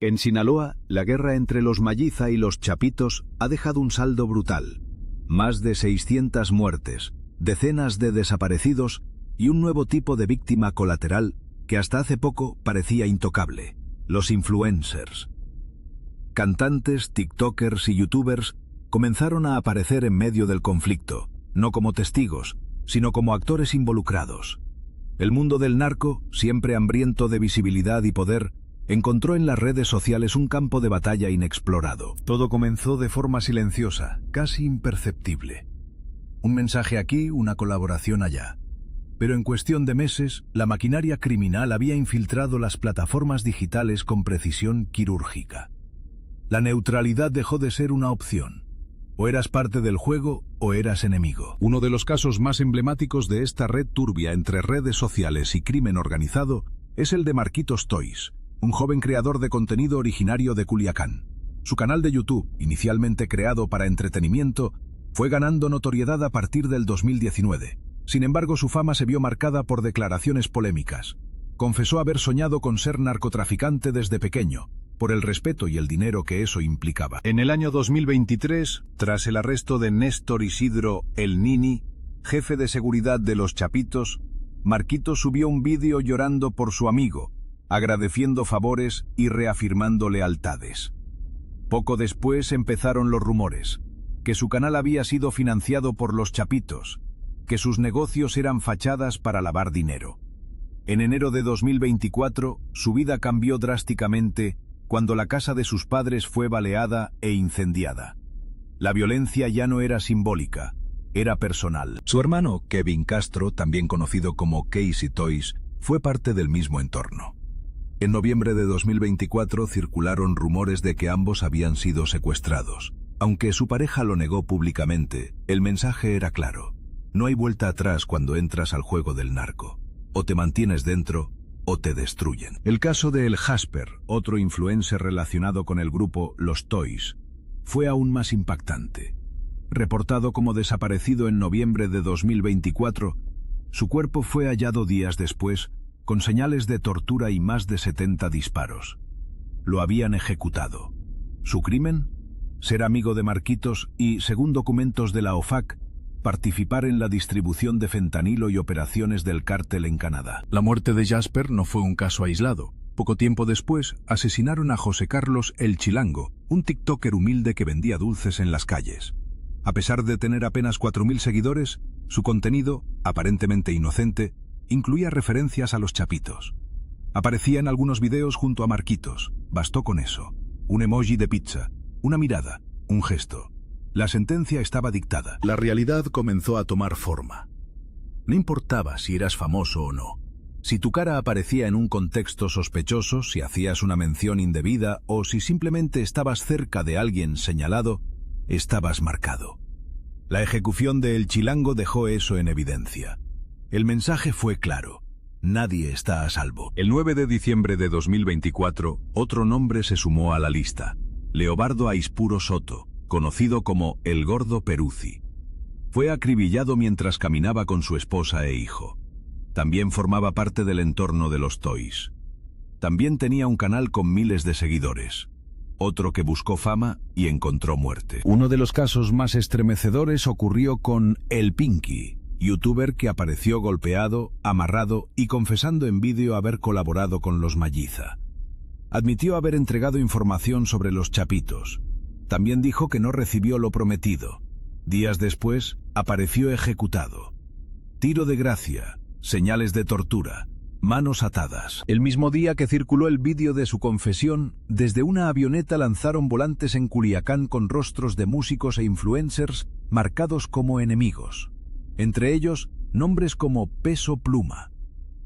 En Sinaloa, la guerra entre los Malliza y los Chapitos ha dejado un saldo brutal. Más de 600 muertes, decenas de desaparecidos y un nuevo tipo de víctima colateral que hasta hace poco parecía intocable: los influencers. Cantantes, tiktokers y youtubers comenzaron a aparecer en medio del conflicto, no como testigos, sino como actores involucrados. El mundo del narco, siempre hambriento de visibilidad y poder, encontró en las redes sociales un campo de batalla inexplorado. Todo comenzó de forma silenciosa, casi imperceptible. Un mensaje aquí, una colaboración allá. Pero en cuestión de meses, la maquinaria criminal había infiltrado las plataformas digitales con precisión quirúrgica. La neutralidad dejó de ser una opción. O eras parte del juego o eras enemigo. Uno de los casos más emblemáticos de esta red turbia entre redes sociales y crimen organizado es el de Marquitos Toys, un joven creador de contenido originario de Culiacán. Su canal de YouTube, inicialmente creado para entretenimiento, fue ganando notoriedad a partir del 2019. Sin embargo, su fama se vio marcada por declaraciones polémicas. Confesó haber soñado con ser narcotraficante desde pequeño, por el respeto y el dinero que eso implicaba. En el año 2023, tras el arresto de Néstor Isidro El Nini, jefe de seguridad de los Chapitos, Marquitos subió un vídeo llorando por su amigo, agradeciendo favores y reafirmando lealtades. Poco después empezaron los rumores, que su canal había sido financiado por los Chapitos, que sus negocios eran fachadas para lavar dinero. En enero de 2024, su vida cambió drásticamente cuando la casa de sus padres fue baleada e incendiada. La violencia ya no era simbólica, era personal. Su hermano, Kevin Castro, también conocido como Casey Toys, fue parte del mismo entorno. En noviembre de 2024 circularon rumores de que ambos habían sido secuestrados. Aunque su pareja lo negó públicamente, el mensaje era claro: no hay vuelta atrás cuando entras al juego del narco. O te mantienes dentro, o te destruyen. El caso de El Jasper, otro influencer relacionado con el grupo Los Toys, fue aún más impactante. Reportado como desaparecido en noviembre de 2024, su cuerpo fue hallado días después, con señales de tortura y más de 70 disparos. Lo habían ejecutado. ¿Su crimen? Ser amigo de Marquitos y, según documentos de la OFAC, participar en la distribución de fentanilo y operaciones del cártel en Canadá. La muerte de Jasper no fue un caso aislado. Poco tiempo después, asesinaron a José Carlos El Chilango, un tiktoker humilde que vendía dulces en las calles. A pesar de tener apenas 4.000 seguidores, su contenido, aparentemente inocente, incluía referencias a los Chapitos. Aparecía en algunos videos junto a Marquitos. Bastó con eso. Un emoji de pizza, una mirada, un gesto. La sentencia estaba dictada. La realidad comenzó a tomar forma. No importaba si eras famoso o no. Si tu cara aparecía en un contexto sospechoso, si hacías una mención indebida o si simplemente estabas cerca de alguien señalado, estabas marcado. La ejecución de El Chilango dejó eso en evidencia. El mensaje fue claro: nadie está a salvo. El 9 de diciembre de 2024, otro nombre se sumó a la lista: Leobardo Aispuro Soto, conocido como El Gordo Peruzzi. Fue acribillado mientras caminaba con su esposa e hijo. También formaba parte del entorno de los Toys. También tenía un canal con miles de seguidores. Otro que buscó fama y encontró muerte. Uno de los casos más estremecedores ocurrió con El Pinky, youtuber que apareció golpeado, amarrado y confesando en vídeo haber colaborado con los Malliza. Admitió haber entregado información sobre los Chapitos. También dijo que no recibió lo prometido. Días después, apareció ejecutado. Tiro de gracia, señales de tortura, manos atadas. El mismo día que circuló el vídeo de su confesión, desde una avioneta lanzaron volantes en Culiacán con rostros de músicos e influencers marcados como enemigos. Entre ellos, nombres como Peso Pluma.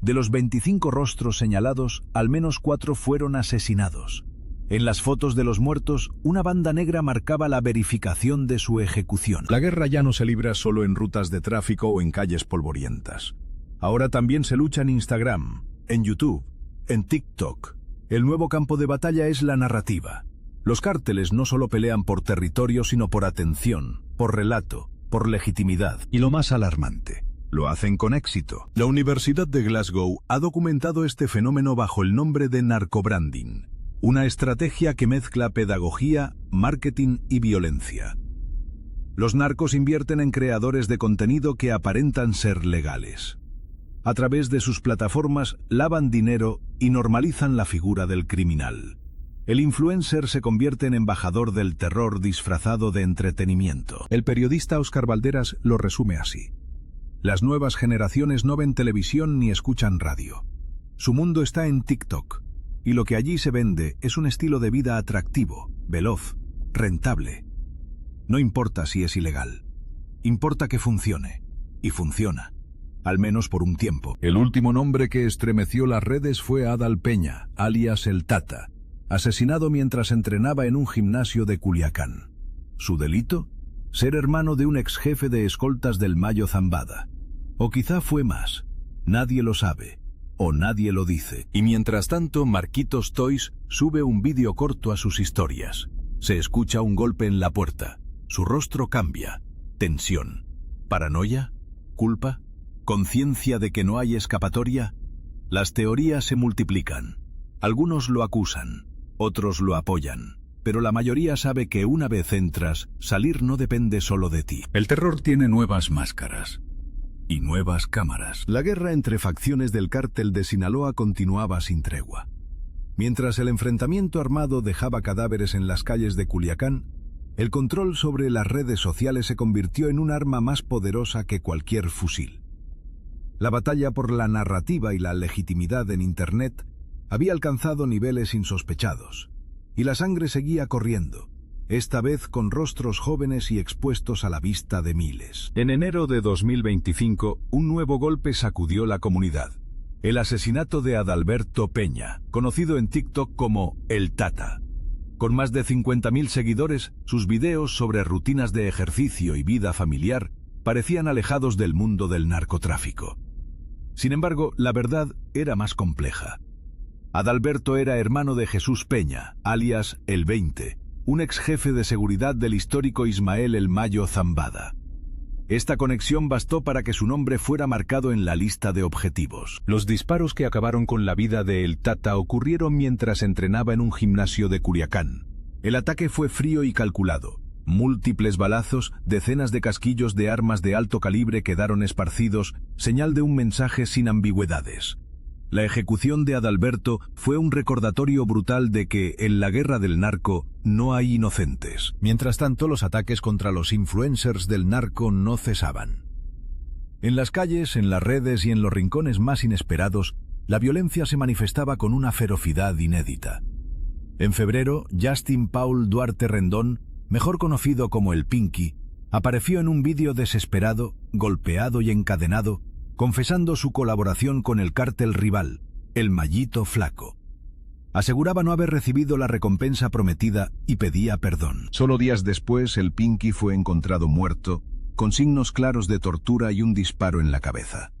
De los 25 rostros señalados, al menos 4 fueron asesinados. En las fotos de los muertos, una banda negra marcaba la verificación de su ejecución. La guerra ya no se libra solo en rutas de tráfico o en calles polvorientas. Ahora también se lucha en Instagram, en YouTube, en TikTok. El nuevo campo de batalla es la narrativa. Los cárteles no solo pelean por territorio, sino por atención, por relato, por legitimidad. Y lo más alarmante, lo hacen con éxito. La Universidad de Glasgow ha documentado este fenómeno bajo el nombre de narcobranding. Una estrategia que mezcla pedagogía, marketing y violencia. Los narcos invierten en creadores de contenido que aparentan ser legales. A través de sus plataformas lavan dinero y normalizan la figura del criminal. El influencer se convierte en embajador del terror disfrazado de entretenimiento. El periodista Óscar Valderas lo resume así: las nuevas generaciones no ven televisión ni escuchan radio. Su mundo está en TikTok, y lo que allí se vende es un estilo de vida atractivo, veloz, rentable. No importa si es ilegal, importa que funcione, y funciona, al menos por un tiempo. El último nombre que estremeció las redes fue Adal Peña, alias El Tata, asesinado mientras entrenaba en un gimnasio de Culiacán. ¿Su delito? Ser hermano de un ex jefe de escoltas del Mayo Zambada. O quizá fue más. Nadie lo sabe. O nadie lo dice. Y mientras tanto, Marquitos Toys sube un vídeo corto a sus historias. Se escucha un golpe en la puerta. Su rostro cambia. Tensión. ¿Paranoia? ¿Culpa? ¿Conciencia de que no hay escapatoria? Las teorías se multiplican. Algunos lo acusan, otros lo apoyan. Pero la mayoría sabe que una vez entras, salir no depende solo de ti. El terror tiene nuevas máscaras y nuevas cámaras. La guerra entre facciones del cártel de Sinaloa continuaba sin tregua. Mientras el enfrentamiento armado dejaba cadáveres en las calles de Culiacán, el control sobre las redes sociales se convirtió en un arma más poderosa que cualquier fusil. La batalla por la narrativa y la legitimidad en Internet había alcanzado niveles insospechados, y la sangre seguía corriendo, esta vez con rostros jóvenes y expuestos a la vista de miles. En enero de 2025, un nuevo golpe sacudió la comunidad: el asesinato de Adalberto Peña, conocido en TikTok como El Tata. Con más de 50.000 seguidores, sus videos sobre rutinas de ejercicio y vida familiar parecían alejados del mundo del narcotráfico. Sin embargo, la verdad era más compleja. Adalberto era hermano de Jesús Peña, alias El 20, un ex jefe de seguridad del histórico Ismael El Mayo Zambada. Esta conexión bastó para que su nombre fuera marcado en la lista de objetivos. Los disparos que acabaron con la vida de El Tata ocurrieron mientras entrenaba en un gimnasio de Culiacán. El ataque fue frío y calculado. Múltiples balazos, decenas de casquillos de armas de alto calibre quedaron esparcidos, señal de un mensaje sin ambigüedades. La ejecución de Adalberto fue un recordatorio brutal de que, en la guerra del narco, no hay inocentes. Mientras tanto, los ataques contra los influencers del narco no cesaban. En las calles, en las redes y en los rincones más inesperados, la violencia se manifestaba con una ferocidad inédita. En febrero, Justin Paul Duarte Rendón, mejor conocido como el Pinky, apareció en un vídeo desesperado, golpeado y encadenado, confesando su colaboración con el cártel rival, el Mayito Flaco. Aseguraba no haber recibido la recompensa prometida y pedía perdón. Solo días después, el Pinky fue encontrado muerto, con signos claros de tortura y un disparo en la cabeza.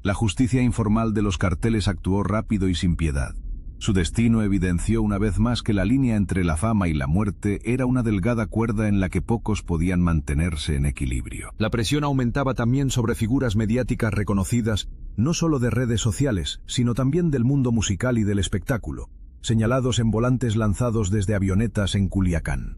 La justicia informal de los carteles actuó rápido y sin piedad. Su destino evidenció una vez más que la línea entre la fama y la muerte era una delgada cuerda en la que pocos podían mantenerse en equilibrio. La presión aumentaba también sobre figuras mediáticas reconocidas, no solo de redes sociales, sino también del mundo musical y del espectáculo, señalados en volantes lanzados desde avionetas en Culiacán.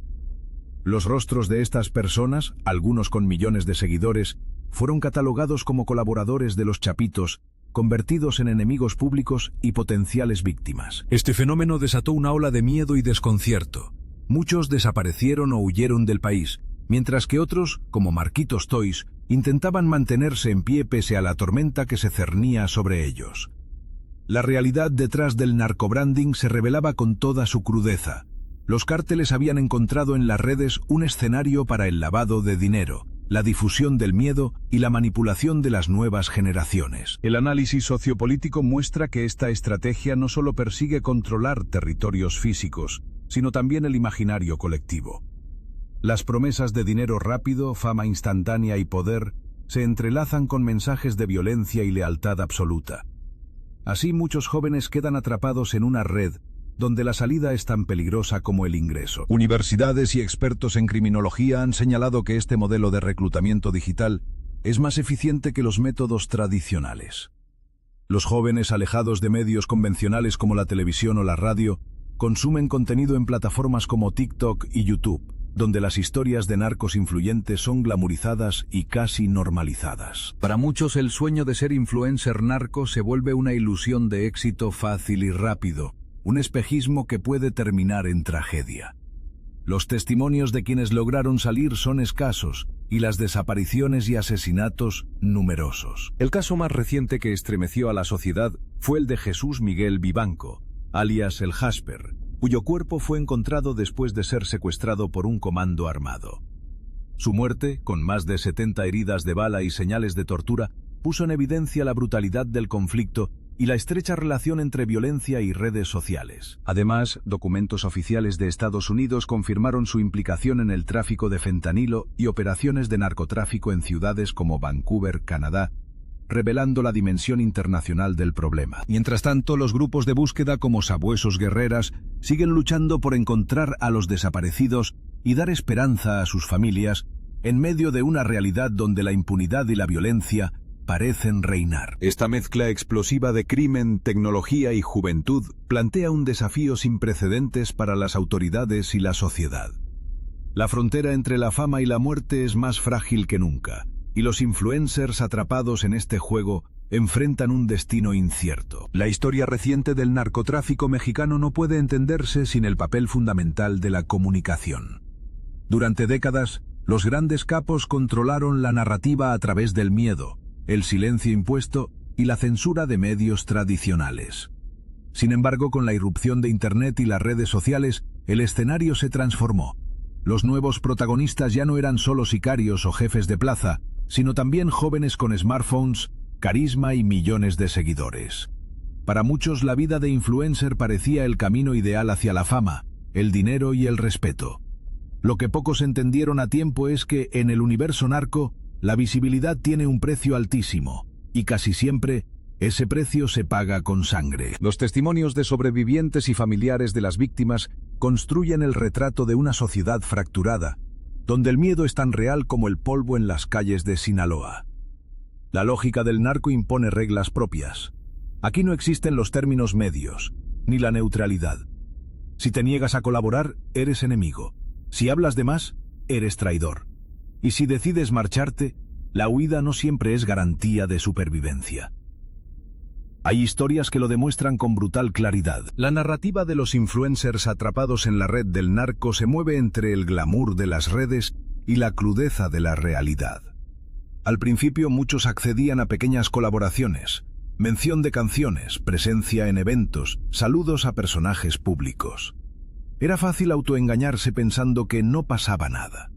Los rostros de estas personas, algunos con millones de seguidores, fueron catalogados como colaboradores de los Chapitos, convertidos en enemigos públicos y potenciales víctimas. Este fenómeno desató una ola de miedo y desconcierto. Muchos desaparecieron o huyeron del país, mientras que otros, como Marquitos Toys, intentaban mantenerse en pie pese a la tormenta que se cernía sobre ellos. La realidad detrás del narcobranding se revelaba con toda su crudeza. Los cárteles habían encontrado en las redes un escenario para el lavado de dinero, la difusión del miedo y la manipulación de las nuevas generaciones. El análisis sociopolítico muestra que esta estrategia no solo persigue controlar territorios físicos, sino también el imaginario colectivo. Las promesas de dinero rápido, fama instantánea y poder se entrelazan con mensajes de violencia y lealtad absoluta. Así muchos jóvenes quedan atrapados en una red donde la salida es tan peligrosa como el ingreso. Universidades y expertos en criminología han señalado que este modelo de reclutamiento digital es más eficiente que los métodos tradicionales. Los jóvenes alejados de medios convencionales como la televisión o la radio consumen contenido en plataformas como TikTok y YouTube, donde las historias de narcos influyentes son glamorizadas y casi normalizadas. Para muchos, el sueño de ser influencer narco se vuelve una ilusión de éxito fácil y rápido, un espejismo que puede terminar en tragedia. Los testimonios de quienes lograron salir son escasos y las desapariciones y asesinatos numerosos. El caso más reciente que estremeció a la sociedad fue el de Jesús Miguel Vivanco, alias el Jasper, cuyo cuerpo fue encontrado después de ser secuestrado por un comando armado. Su muerte, con más de 70 heridas de bala y señales de tortura, puso en evidencia la brutalidad del conflicto y la estrecha relación entre violencia y redes sociales. Además, documentos oficiales de Estados Unidos confirmaron su implicación en el tráfico de fentanilo y operaciones de narcotráfico en ciudades como Vancouver, Canadá, revelando la dimensión internacional del problema. Mientras tanto, los grupos de búsqueda como Sabuesos Guerreras siguen luchando por encontrar a los desaparecidos y dar esperanza a sus familias en medio de una realidad donde la impunidad y la violencia parecen reinar. Esta mezcla explosiva de crimen, tecnología y juventud plantea un desafío sin precedentes para las autoridades y la sociedad. La frontera entre la fama y la muerte es más frágil que nunca, y los influencers atrapados en este juego enfrentan un destino incierto. La historia reciente del narcotráfico mexicano no puede entenderse sin el papel fundamental de la comunicación. Durante décadas, los grandes capos controlaron la narrativa a través del miedo, el silencio impuesto y la censura de medios tradicionales. Sin embargo, con la irrupción de Internet y las redes sociales, el escenario se transformó. Los nuevos protagonistas ya no eran solo sicarios o jefes de plaza, sino también jóvenes con smartphones, carisma y millones de seguidores. Para muchos, la vida de influencer parecía el camino ideal hacia la fama, el dinero y el respeto. Lo que pocos entendieron a tiempo es que, en el universo narco, la visibilidad tiene un precio altísimo, y casi siempre, ese precio se paga con sangre. Los testimonios de sobrevivientes y familiares de las víctimas construyen el retrato de una sociedad fracturada, donde el miedo es tan real como el polvo en las calles de Sinaloa. La lógica del narco impone reglas propias. Aquí no existen los términos medios, ni la neutralidad. Si te niegas a colaborar, eres enemigo. Si hablas de más, eres traidor. Y si decides marcharte, la huida no siempre es garantía de supervivencia. Hay historias que lo demuestran con brutal claridad. La narrativa de los influencers atrapados en la red del narco se mueve entre el glamour de las redes y la crudeza de la realidad. Al principio muchos accedían a pequeñas colaboraciones, mención de canciones, presencia en eventos, saludos a personajes públicos. Era fácil autoengañarse pensando que no pasaba nada.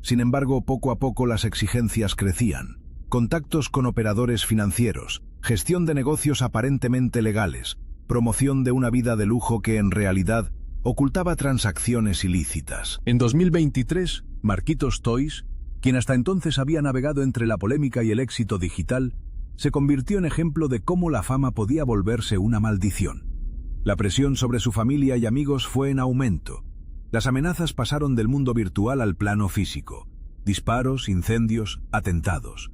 Sin embargo, poco a poco las exigencias crecían. Contactos con operadores financieros, gestión de negocios aparentemente legales, promoción de una vida de lujo que en realidad ocultaba transacciones ilícitas. En 2023, Marquitos Toys, quien hasta entonces había navegado entre la polémica y el éxito digital, se convirtió en ejemplo de cómo la fama podía volverse una maldición. La presión sobre su familia y amigos fue en aumento. Las amenazas pasaron del mundo virtual al plano físico. Disparos, incendios, atentados.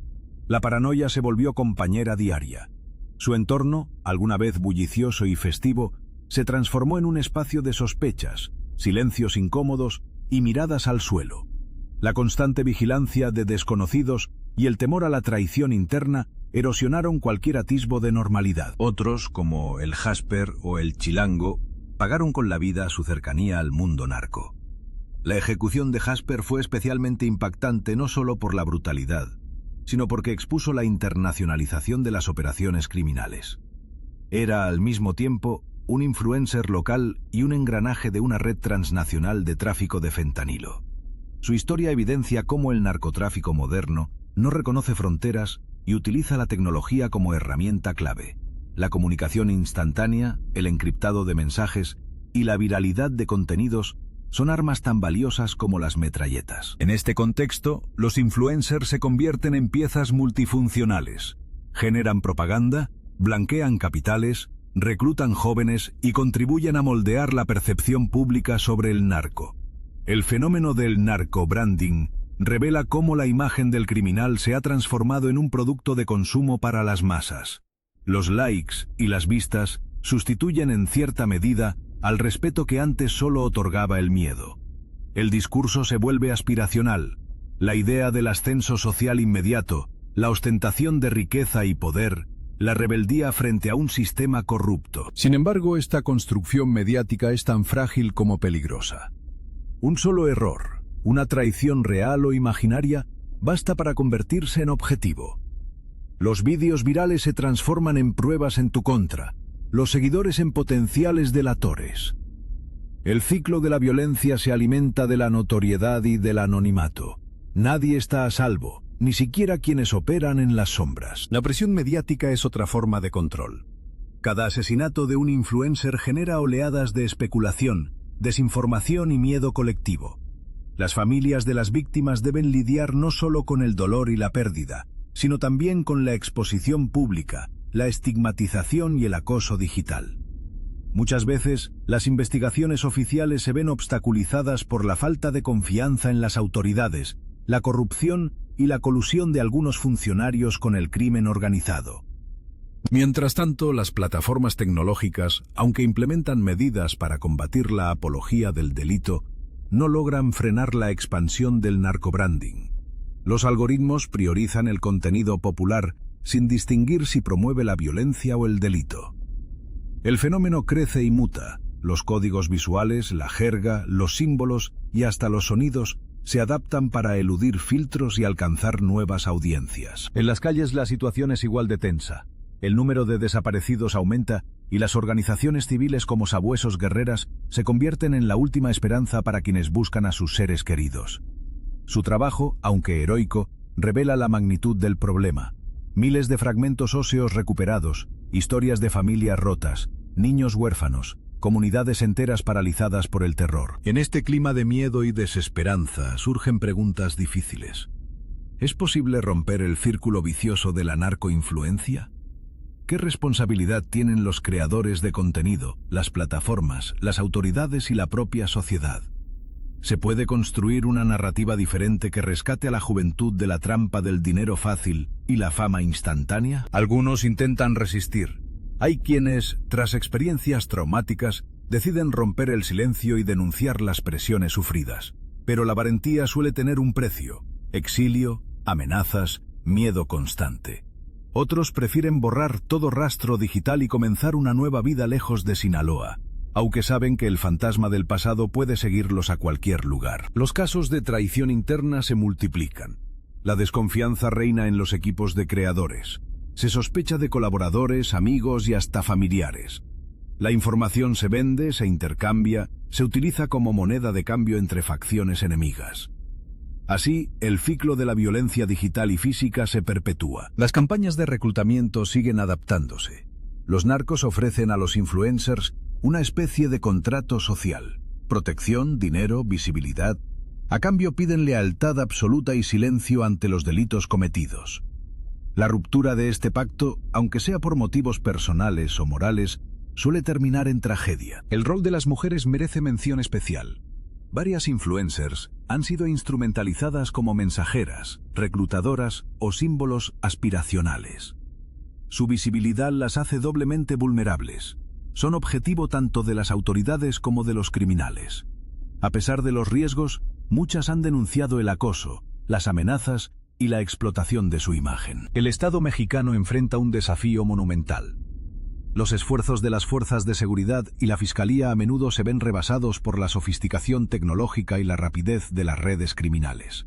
La paranoia se volvió compañera diaria. Su entorno, alguna vez bullicioso y festivo, se transformó en un espacio de sospechas, silencios incómodos y miradas al suelo. La constante vigilancia de desconocidos y el temor a la traición interna erosionaron cualquier atisbo de normalidad. Otros, como el Jasper o el Chilango, pagaron con la vida su cercanía al mundo narco. La ejecución de Jasper fue especialmente impactante no solo por la brutalidad, sino porque expuso la internacionalización de las operaciones criminales. Era al mismo tiempo un influencer local y un engranaje de una red transnacional de tráfico de fentanilo. Su historia evidencia cómo el narcotráfico moderno no reconoce fronteras y utiliza la tecnología como herramienta clave. La comunicación instantánea, el encriptado de mensajes y la viralidad de contenidos son armas tan valiosas como las metralletas. En este contexto, los influencers se convierten en piezas multifuncionales. Generan propaganda, blanquean capitales, reclutan jóvenes y contribuyen a moldear la percepción pública sobre el narco. El fenómeno del narco-branding revela cómo la imagen del criminal se ha transformado en un producto de consumo para las masas. Los likes y las vistas sustituyen en cierta medida al respeto que antes solo otorgaba el miedo. El discurso se vuelve aspiracional, la idea del ascenso social inmediato, la ostentación de riqueza y poder, la rebeldía frente a un sistema corrupto. Sin embargo, esta construcción mediática es tan frágil como peligrosa. Un solo error, una traición real o imaginaria, basta para convertirse en objetivo. Los vídeos virales se transforman en pruebas en tu contra, los seguidores en potenciales delatores. El ciclo de la violencia se alimenta de la notoriedad y del anonimato. Nadie está a salvo, ni siquiera quienes operan en las sombras. La presión mediática es otra forma de control. Cada asesinato de un influencer genera oleadas de especulación, desinformación y miedo colectivo. Las familias de las víctimas deben lidiar no solo con el dolor y la pérdida, sino también con la exposición pública, la estigmatización y el acoso digital. Muchas veces, las investigaciones oficiales se ven obstaculizadas por la falta de confianza en las autoridades, la corrupción y la colusión de algunos funcionarios con el crimen organizado. Mientras tanto, las plataformas tecnológicas, aunque implementan medidas para combatir la apología del delito, no logran frenar la expansión del narcobranding. Los algoritmos priorizan el contenido popular sin distinguir si promueve la violencia o el delito. El fenómeno crece y muta. Los códigos visuales, la jerga, los símbolos y hasta los sonidos se adaptan para eludir filtros y alcanzar nuevas audiencias. En las calles la situación es igual de tensa. El número de desaparecidos aumenta y las organizaciones civiles como Sabuesos Guerreras se convierten en la última esperanza para quienes buscan a sus seres queridos. Su trabajo, aunque heroico, revela la magnitud del problema. Miles de fragmentos óseos recuperados, historias de familias rotas, niños huérfanos, comunidades enteras paralizadas por el terror. En este clima de miedo y desesperanza surgen preguntas difíciles. ¿Es posible romper el círculo vicioso de la narcoinfluencia? ¿Qué responsabilidad tienen los creadores de contenido, las plataformas, las autoridades y la propia sociedad? ¿Se puede construir una narrativa diferente que rescate a la juventud de la trampa del dinero fácil y la fama instantánea? Algunos intentan resistir. Hay quienes, tras experiencias traumáticas, deciden romper el silencio y denunciar las presiones sufridas. Pero la valentía suele tener un precio: exilio, amenazas, miedo constante. Otros prefieren borrar todo rastro digital y comenzar una nueva vida lejos de Sinaloa, aunque saben que el fantasma del pasado puede seguirlos a cualquier lugar. Los casos de traición interna se multiplican. La desconfianza reina en los equipos de creadores. Se sospecha de colaboradores, amigos y hasta familiares. La información se vende, se intercambia, se utiliza como moneda de cambio entre facciones enemigas. Así, el ciclo de la violencia digital y física se perpetúa. Las campañas de reclutamiento siguen adaptándose. Los narcos ofrecen a los influencers una especie de contrato social: protección, dinero, visibilidad. A cambio piden lealtad absoluta y silencio ante los delitos cometidos. La ruptura de este pacto, aunque sea por motivos personales o morales, suele terminar en tragedia. El rol de las mujeres merece mención especial. Varias influencers han sido instrumentalizadas como mensajeras, reclutadoras o símbolos aspiracionales. Su visibilidad las hace doblemente vulnerables. Son objetivo tanto de las autoridades como de los criminales. A pesar de los riesgos, muchas han denunciado el acoso, las amenazas y la explotación de su imagen. El Estado mexicano enfrenta un desafío monumental. Los esfuerzos de las fuerzas de seguridad y la Fiscalía a menudo se ven rebasados por la sofisticación tecnológica y la rapidez de las redes criminales.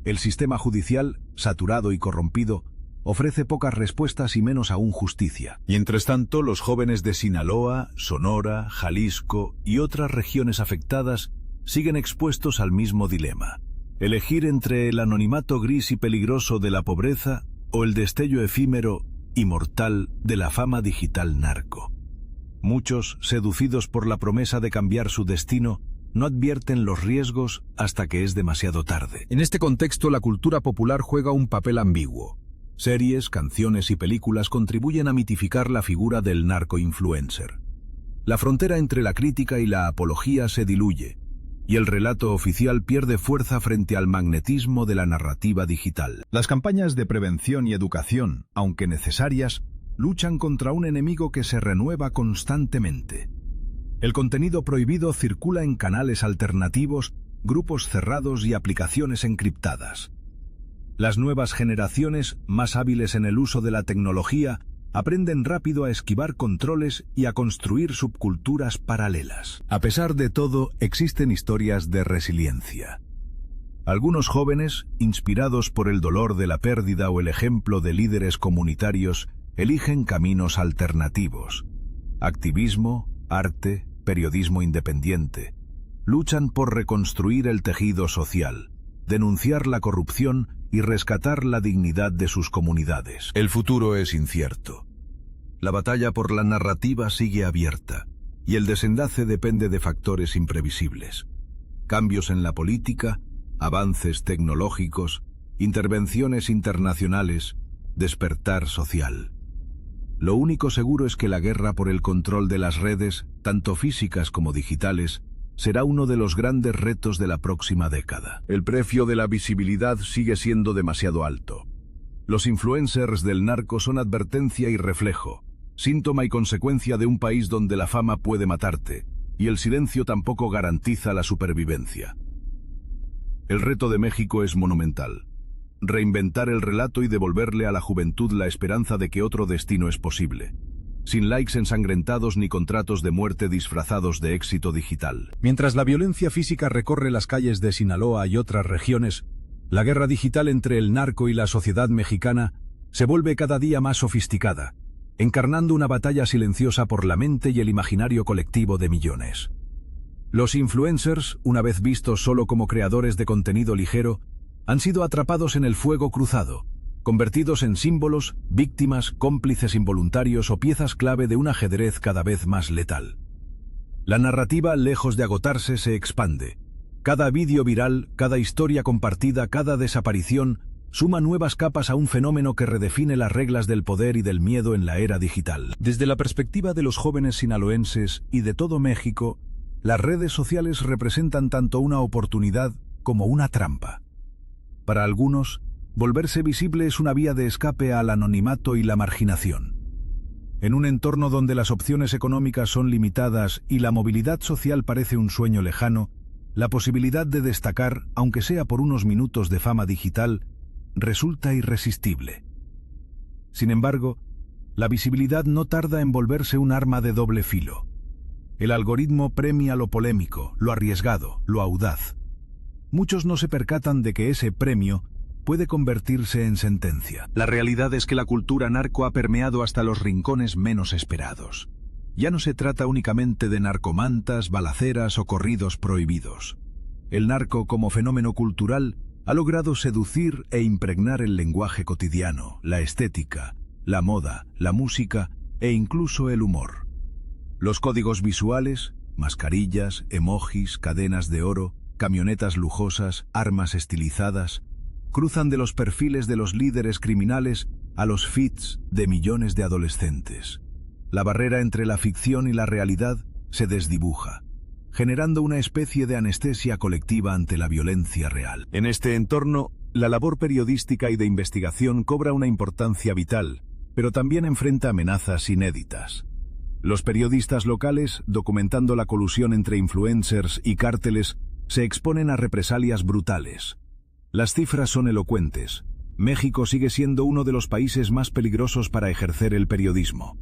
El sistema judicial, saturado y corrompido, ofrece pocas respuestas y menos aún justicia. Mientras tanto, los jóvenes de Sinaloa, Sonora, Jalisco y otras regiones afectadas siguen expuestos al mismo dilema: elegir entre el anonimato gris y peligroso de la pobreza o el destello efímero y mortal de la fama digital narco. Muchos, seducidos por la promesa de cambiar su destino, no advierten los riesgos hasta que es demasiado tarde. En este contexto, la cultura popular juega un papel ambiguo. Series, canciones y películas contribuyen a mitificar la figura del narco-influencer. La frontera entre la crítica y la apología se diluye, y el relato oficial pierde fuerza frente al magnetismo de la narrativa digital. Las campañas de prevención y educación, aunque necesarias, luchan contra un enemigo que se renueva constantemente. El contenido prohibido circula en canales alternativos, grupos cerrados y aplicaciones encriptadas. Las nuevas generaciones, más hábiles en el uso de la tecnología, aprenden rápido a esquivar controles y a construir subculturas paralelas. A pesar de todo, existen historias de resiliencia. Algunos jóvenes, inspirados por el dolor de la pérdida o el ejemplo de líderes comunitarios, eligen caminos alternativos. Activismo, arte, periodismo independiente. Luchan por reconstruir el tejido social, denunciar la corrupción y rescatar la dignidad de sus comunidades. El futuro es incierto. La batalla por la narrativa sigue abierta, y el desenlace depende de factores imprevisibles. Cambios en la política, avances tecnológicos, intervenciones internacionales, despertar social. Lo único seguro es que la guerra por el control de las redes, tanto físicas como digitales, será uno de los grandes retos de la próxima década. El precio de la visibilidad sigue siendo demasiado alto. Los influencers del narco son advertencia y reflejo, síntoma y consecuencia de un país donde la fama puede matarte, y el silencio tampoco garantiza la supervivencia. El reto de México es monumental. Reinventar el relato y devolverle a la juventud la esperanza de que otro destino es posible, sin likes ensangrentados ni contratos de muerte disfrazados de éxito digital. Mientras la violencia física recorre las calles de Sinaloa y otras regiones, la guerra digital entre el narco y la sociedad mexicana se vuelve cada día más sofisticada, encarnando una batalla silenciosa por la mente y el imaginario colectivo de millones. Los influencers, una vez vistos solo como creadores de contenido ligero, han sido atrapados en el fuego cruzado, convertidos en símbolos, víctimas, cómplices involuntarios o piezas clave de un ajedrez cada vez más letal. La narrativa, lejos de agotarse, se expande. Cada vídeo viral, cada historia compartida, cada desaparición, suma nuevas capas a un fenómeno que redefine las reglas del poder y del miedo en la era digital. Desde la perspectiva de los jóvenes sinaloenses y de todo México, las redes sociales representan tanto una oportunidad como una trampa. Para algunos, volverse visible es una vía de escape al anonimato y la marginación. En un entorno donde las opciones económicas son limitadas y la movilidad social parece un sueño lejano, la posibilidad de destacar, aunque sea por unos minutos de fama digital, resulta irresistible. Sin embargo, la visibilidad no tarda en volverse un arma de doble filo. El algoritmo premia lo polémico, lo arriesgado, lo audaz. Muchos no se percatan de que ese premio puede convertirse en sentencia. La realidad es que la cultura narco ha permeado hasta los rincones menos esperados. Ya no se trata únicamente de narcomantas, balaceras o corridos prohibidos. El narco como fenómeno cultural ha logrado seducir e impregnar el lenguaje cotidiano, la estética, la moda, la música e incluso el humor. Los códigos visuales, mascarillas, emojis, cadenas de oro, camionetas lujosas, armas estilizadas, cruzan de los perfiles de los líderes criminales a los feeds de millones de adolescentes. La barrera entre la ficción y la realidad se desdibuja, generando una especie de anestesia colectiva ante la violencia real. En este entorno, la labor periodística y de investigación cobra una importancia vital, pero también enfrenta amenazas inéditas. Los periodistas locales, documentando la colusión entre influencers y cárteles, se exponen a represalias brutales. Las cifras son elocuentes. México sigue siendo uno de los países más peligrosos para ejercer el periodismo.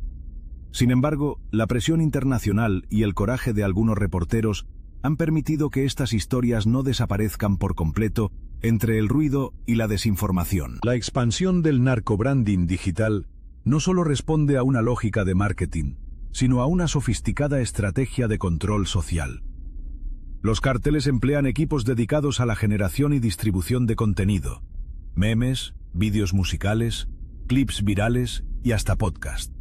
Sin embargo, la presión internacional y el coraje de algunos reporteros han permitido que estas historias no desaparezcan por completo entre el ruido y la desinformación. La expansión del narcobranding digital no solo responde a una lógica de marketing, sino a una sofisticada estrategia de control social. Los cárteles emplean equipos dedicados a la generación y distribución de contenido, memes, vídeos musicales, clips virales y hasta podcast.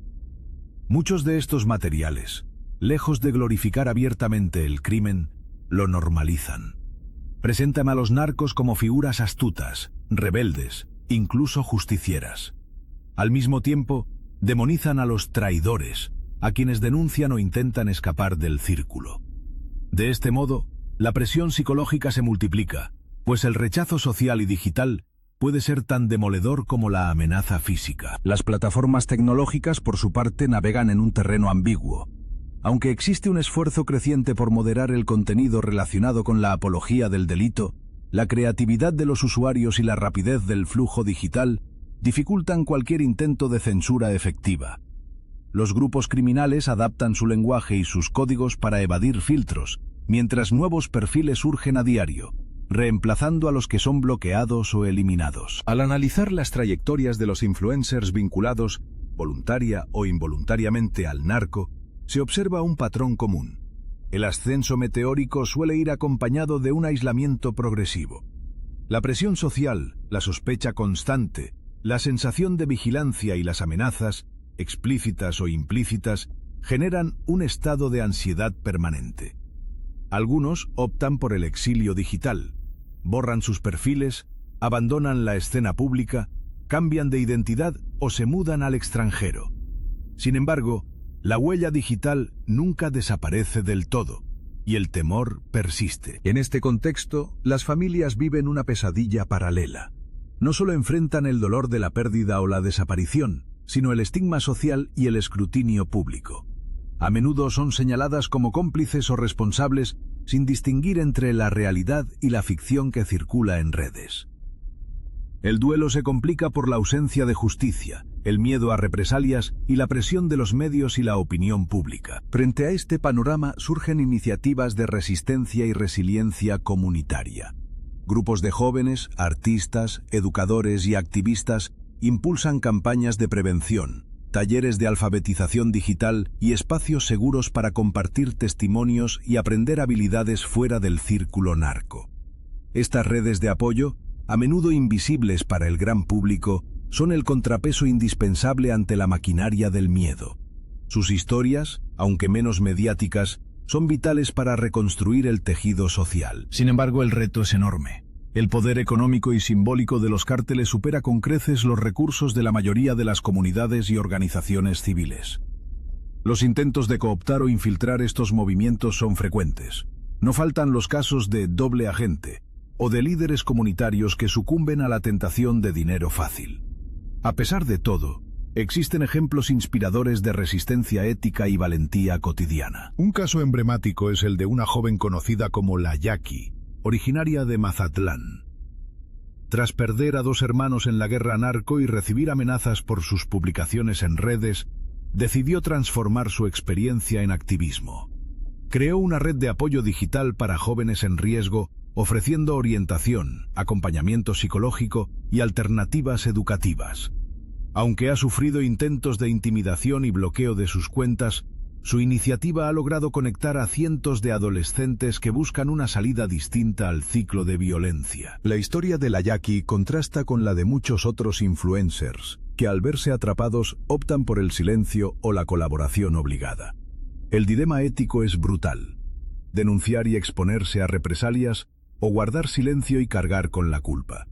Muchos de estos materiales, lejos de glorificar abiertamente el crimen, lo normalizan. Presentan a los narcos como figuras astutas, rebeldes, incluso justicieras. Al mismo tiempo, demonizan a los traidores, a quienes denuncian o intentan escapar del círculo. De este modo, la presión psicológica se multiplica, pues el rechazo social y digital puede ser tan demoledor como la amenaza física. Las plataformas tecnológicas, por su parte, navegan en un terreno ambiguo. Aunque existe un esfuerzo creciente por moderar el contenido relacionado con la apología del delito, la creatividad de los usuarios y la rapidez del flujo digital dificultan cualquier intento de censura efectiva. Los grupos criminales adaptan su lenguaje y sus códigos para evadir filtros, mientras nuevos perfiles surgen a diario, reemplazando a los que son bloqueados o eliminados. Al analizar las trayectorias de los influencers vinculados, voluntaria o involuntariamente, al narco, se observa un patrón común. El ascenso meteórico suele ir acompañado de un aislamiento progresivo. La presión social, la sospecha constante, la sensación de vigilancia y las amenazas, explícitas o implícitas, generan un estado de ansiedad permanente. Algunos optan por el exilio digital, borran sus perfiles, abandonan la escena pública, cambian de identidad o se mudan al extranjero. Sin embargo, la huella digital nunca desaparece del todo, y el temor persiste. En este contexto, las familias viven una pesadilla paralela. No solo enfrentan el dolor de la pérdida o la desaparición, sino el estigma social y el escrutinio público. A menudo son señaladas como cómplices o responsables, sin distinguir entre la realidad y la ficción que circula en redes. El duelo se complica por la ausencia de justicia, el miedo a represalias y la presión de los medios y la opinión pública. Frente a este panorama surgen iniciativas de resistencia y resiliencia comunitaria. Grupos de jóvenes, artistas, educadores y activistas impulsan campañas de prevención, talleres de alfabetización digital y espacios seguros para compartir testimonios y aprender habilidades fuera del círculo narco. Estas redes de apoyo, a menudo invisibles para el gran público, son el contrapeso indispensable ante la maquinaria del miedo. Sus historias, aunque menos mediáticas, son vitales para reconstruir el tejido social. Sin embargo, el reto es enorme. El poder económico y simbólico de los cárteles supera con creces los recursos de la mayoría de las comunidades y organizaciones civiles. Los intentos de cooptar o infiltrar estos movimientos son frecuentes. No faltan los casos de doble agente, o de líderes comunitarios que sucumben a la tentación de dinero fácil. A pesar de todo, existen ejemplos inspiradores de resistencia ética y valentía cotidiana. Un caso emblemático es el de una joven conocida como la Jackie, originaria de Mazatlán. Tras perder a 2 hermanos en la guerra narco y recibir amenazas por sus publicaciones en redes, decidió transformar su experiencia en activismo. Creó una red de apoyo digital para jóvenes en riesgo, ofreciendo orientación, acompañamiento psicológico y alternativas educativas. Aunque ha sufrido intentos de intimidación y bloqueo de sus cuentas, su iniciativa ha logrado conectar a cientos de adolescentes que buscan una salida distinta al ciclo de violencia. La historia de la Jackie contrasta con la de muchos otros influencers, que al verse atrapados optan por el silencio o la colaboración obligada. El dilema ético es brutal: denunciar y exponerse a represalias, o guardar silencio y cargar con la culpa.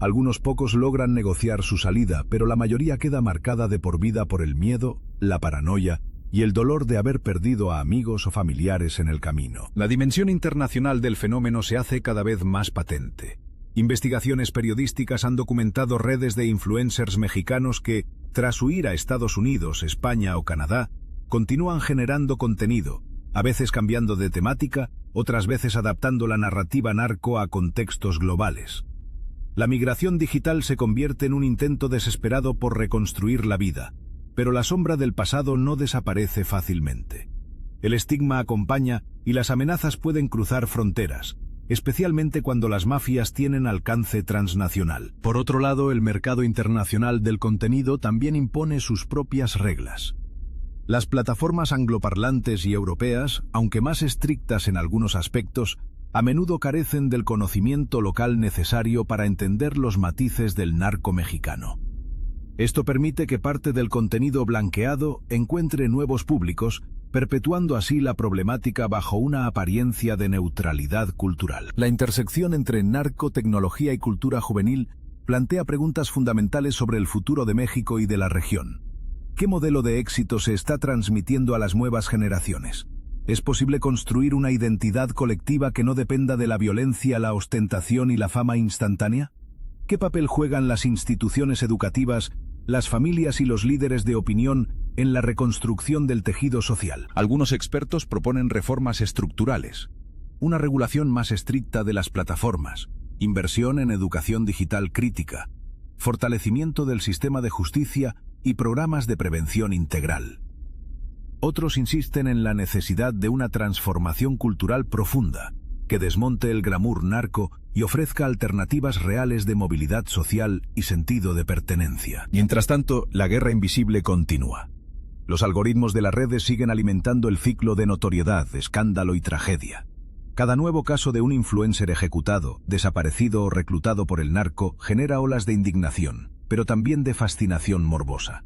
Algunos pocos logran negociar su salida, pero la mayoría queda marcada de por vida por el miedo, la paranoia y el dolor de haber perdido a amigos o familiares en el camino. La dimensión internacional del fenómeno se hace cada vez más patente. Investigaciones periodísticas han documentado redes de influencers mexicanos que, tras huir a Estados Unidos, España o Canadá, continúan generando contenido, a veces cambiando de temática, otras veces adaptando la narrativa narco a contextos globales. La migración digital se convierte en un intento desesperado por reconstruir la vida, pero la sombra del pasado no desaparece fácilmente. El estigma acompaña y las amenazas pueden cruzar fronteras, especialmente cuando las mafias tienen alcance transnacional. Por otro lado, el mercado internacional del contenido también impone sus propias reglas. Las plataformas angloparlantes y europeas, aunque más estrictas en algunos aspectos, a menudo carecen del conocimiento local necesario para entender los matices del narco mexicano. Esto permite que parte del contenido blanqueado encuentre nuevos públicos, perpetuando así la problemática bajo una apariencia de neutralidad cultural. La intersección entre narco, tecnología y cultura juvenil plantea preguntas fundamentales sobre el futuro de México y de la región. ¿Qué modelo de éxito se está transmitiendo a las nuevas generaciones? ¿Es posible construir una identidad colectiva que no dependa de la violencia, la ostentación y la fama instantánea? ¿Qué papel juegan las instituciones educativas las familias y los líderes de opinión en la reconstrucción del tejido social. Algunos expertos proponen reformas estructurales, una regulación más estricta de las plataformas, inversión en educación digital crítica, fortalecimiento del sistema de justicia y programas de prevención integral. Otros insisten en la necesidad de una transformación cultural profunda, que desmonte el glamour narco y ofrezca alternativas reales de movilidad social y sentido de pertenencia. Mientras tanto, la guerra invisible continúa. Los algoritmos de las redes siguen alimentando el ciclo de notoriedad, escándalo y tragedia. Cada nuevo caso de un influencer ejecutado, desaparecido o reclutado por el narco genera olas de indignación, pero también de fascinación morbosa.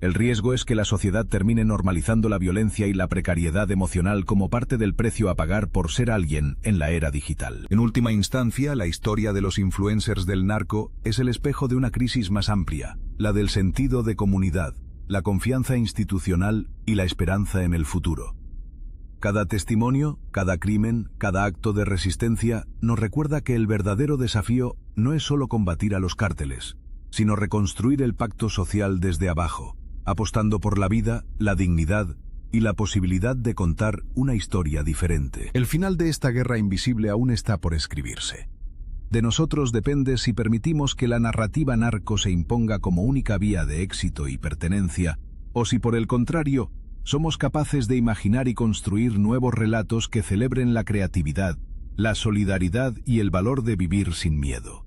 El riesgo es que la sociedad termine normalizando la violencia y la precariedad emocional como parte del precio a pagar por ser alguien en la era digital. En última instancia, la historia de los influencers del narco es el espejo de una crisis más amplia, la del sentido de comunidad, la confianza institucional y la esperanza en el futuro. Cada testimonio, cada crimen, cada acto de resistencia nos recuerda que el verdadero desafío no es solo combatir a los cárteles, sino reconstruir el pacto social desde abajo, apostando por la vida, la dignidad y la posibilidad de contar una historia diferente. El final de esta guerra invisible aún está por escribirse. De nosotros depende si permitimos que la narrativa narco se imponga como única vía de éxito y pertenencia, o si por el contrario, somos capaces de imaginar y construir nuevos relatos que celebren la creatividad, la solidaridad y el valor de vivir sin miedo.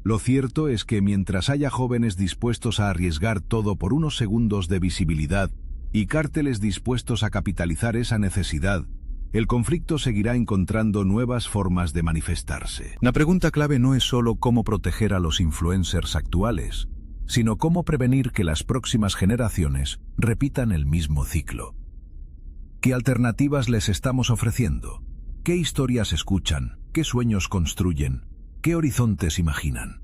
Lo cierto es que mientras haya jóvenes dispuestos a arriesgar todo por unos segundos de visibilidad y cárteles dispuestos a capitalizar esa necesidad, el conflicto seguirá encontrando nuevas formas de manifestarse. La pregunta clave no es solo cómo proteger a los influencers actuales, sino cómo prevenir que las próximas generaciones repitan el mismo ciclo. ¿Qué alternativas les estamos ofreciendo? ¿Qué historias escuchan? ¿Qué sueños construyen? ¿Qué horizontes imaginan?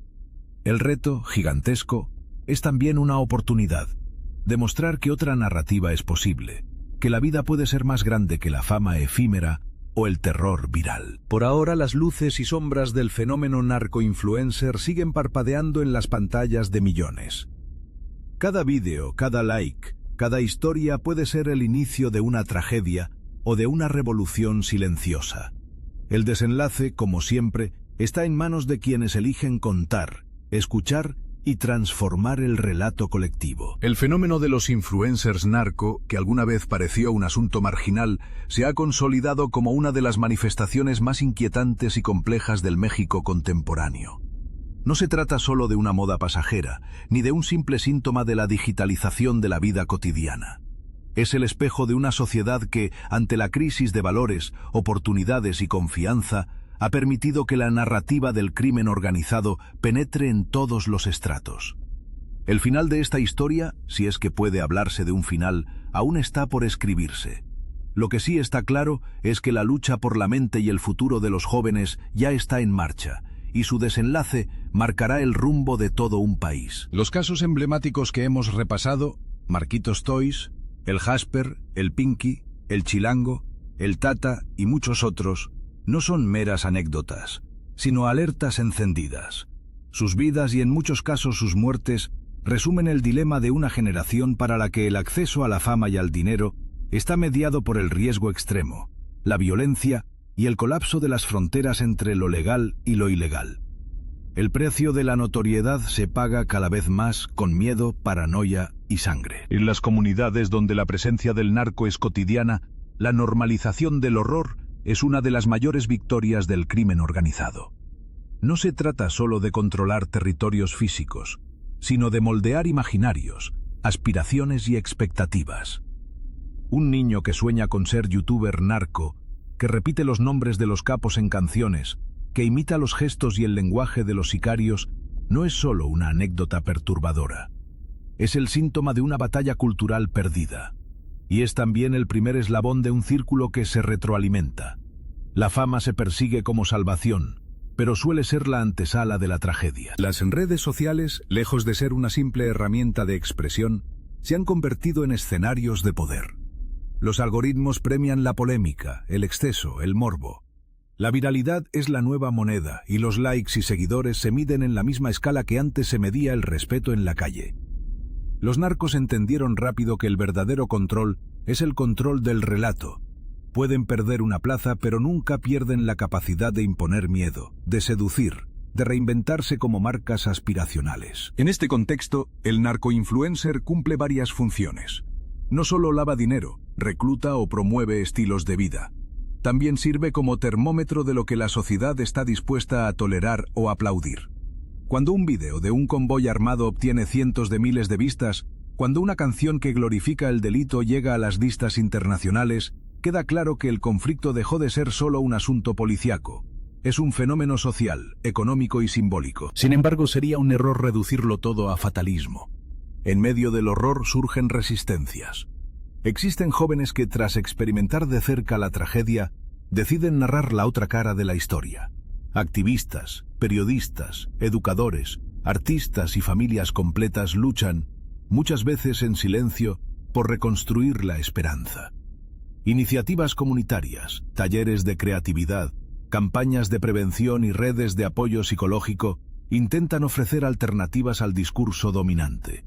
El reto, gigantesco, es también una oportunidad. Demostrar que otra narrativa es posible, que la vida puede ser más grande que la fama efímera o el terror viral. Por ahora, las luces y sombras del fenómeno narco-influencer siguen parpadeando en las pantallas de millones. Cada vídeo, cada like, cada historia puede ser el inicio de una tragedia o de una revolución silenciosa. El desenlace, como siempre, está en manos de quienes eligen contar, escuchar y transformar el relato colectivo. El fenómeno de los influencers narco, que alguna vez pareció un asunto marginal, se ha consolidado como una de las manifestaciones más inquietantes y complejas del México contemporáneo. No se trata solo de una moda pasajera, ni de un simple síntoma de la digitalización de la vida cotidiana. Es el espejo de una sociedad que, ante la crisis de valores, oportunidades y confianza, ha permitido que la narrativa del crimen organizado penetre en todos los estratos. El final de esta historia, si es que puede hablarse de un final, aún está por escribirse. Lo que sí está claro es que la lucha por la mente y el futuro de los jóvenes ya está en marcha, y su desenlace marcará el rumbo de todo un país. Los casos emblemáticos que hemos repasado, Marquitos Toys, el Jasper, el Pinky, el Chilango, el Tata y muchos otros, no son meras anécdotas, sino alertas encendidas. Sus vidas y en muchos casos sus muertes resumen el dilema de una generación para la que el acceso a la fama y al dinero está mediado por el riesgo extremo, la violencia y el colapso de las fronteras entre lo legal y lo ilegal. El precio de la notoriedad se paga cada vez más con miedo, paranoia y sangre. En las comunidades donde la presencia del narco es cotidiana, la normalización del horror es una de las mayores victorias del crimen organizado. No se trata solo de controlar territorios físicos, sino de moldear imaginarios, aspiraciones y expectativas. Un niño que sueña con ser youtuber narco, que repite los nombres de los capos en canciones, que imita los gestos y el lenguaje de los sicarios, no es solo una anécdota perturbadora. Es el síntoma de una batalla cultural perdida. Y es también el primer eslabón de un círculo que se retroalimenta. La fama se persigue como salvación, pero suele ser la antesala de la tragedia. Las redes sociales, lejos de ser una simple herramienta de expresión, se han convertido en escenarios de poder. Los algoritmos premian la polémica, el exceso, el morbo. La viralidad es la nueva moneda y los likes y seguidores se miden en la misma escala que antes se medía el respeto en la calle. Los narcos entendieron rápido que el verdadero control es el control del relato. Pueden perder una plaza, pero nunca pierden la capacidad de imponer miedo, de seducir, de reinventarse como marcas aspiracionales. En este contexto, el narcoinfluencer cumple varias funciones. No solo lava dinero, recluta o promueve estilos de vida. También sirve como termómetro de lo que la sociedad está dispuesta a tolerar o aplaudir. Cuando un vídeo de un convoy armado obtiene cientos de miles de vistas, cuando una canción que glorifica el delito llega a las listas internacionales, queda claro que el conflicto dejó de ser solo un asunto policíaco. Es un fenómeno social, económico y simbólico. Sin embargo, sería un error reducirlo todo a fatalismo. En medio del horror surgen resistencias. Existen jóvenes que, tras experimentar de cerca la tragedia, deciden narrar la otra cara de la historia. Activistas, periodistas, educadores, artistas y familias completas luchan, muchas veces en silencio, por reconstruir la esperanza. Iniciativas comunitarias, talleres de creatividad, campañas de prevención y redes de apoyo psicológico intentan ofrecer alternativas al discurso dominante.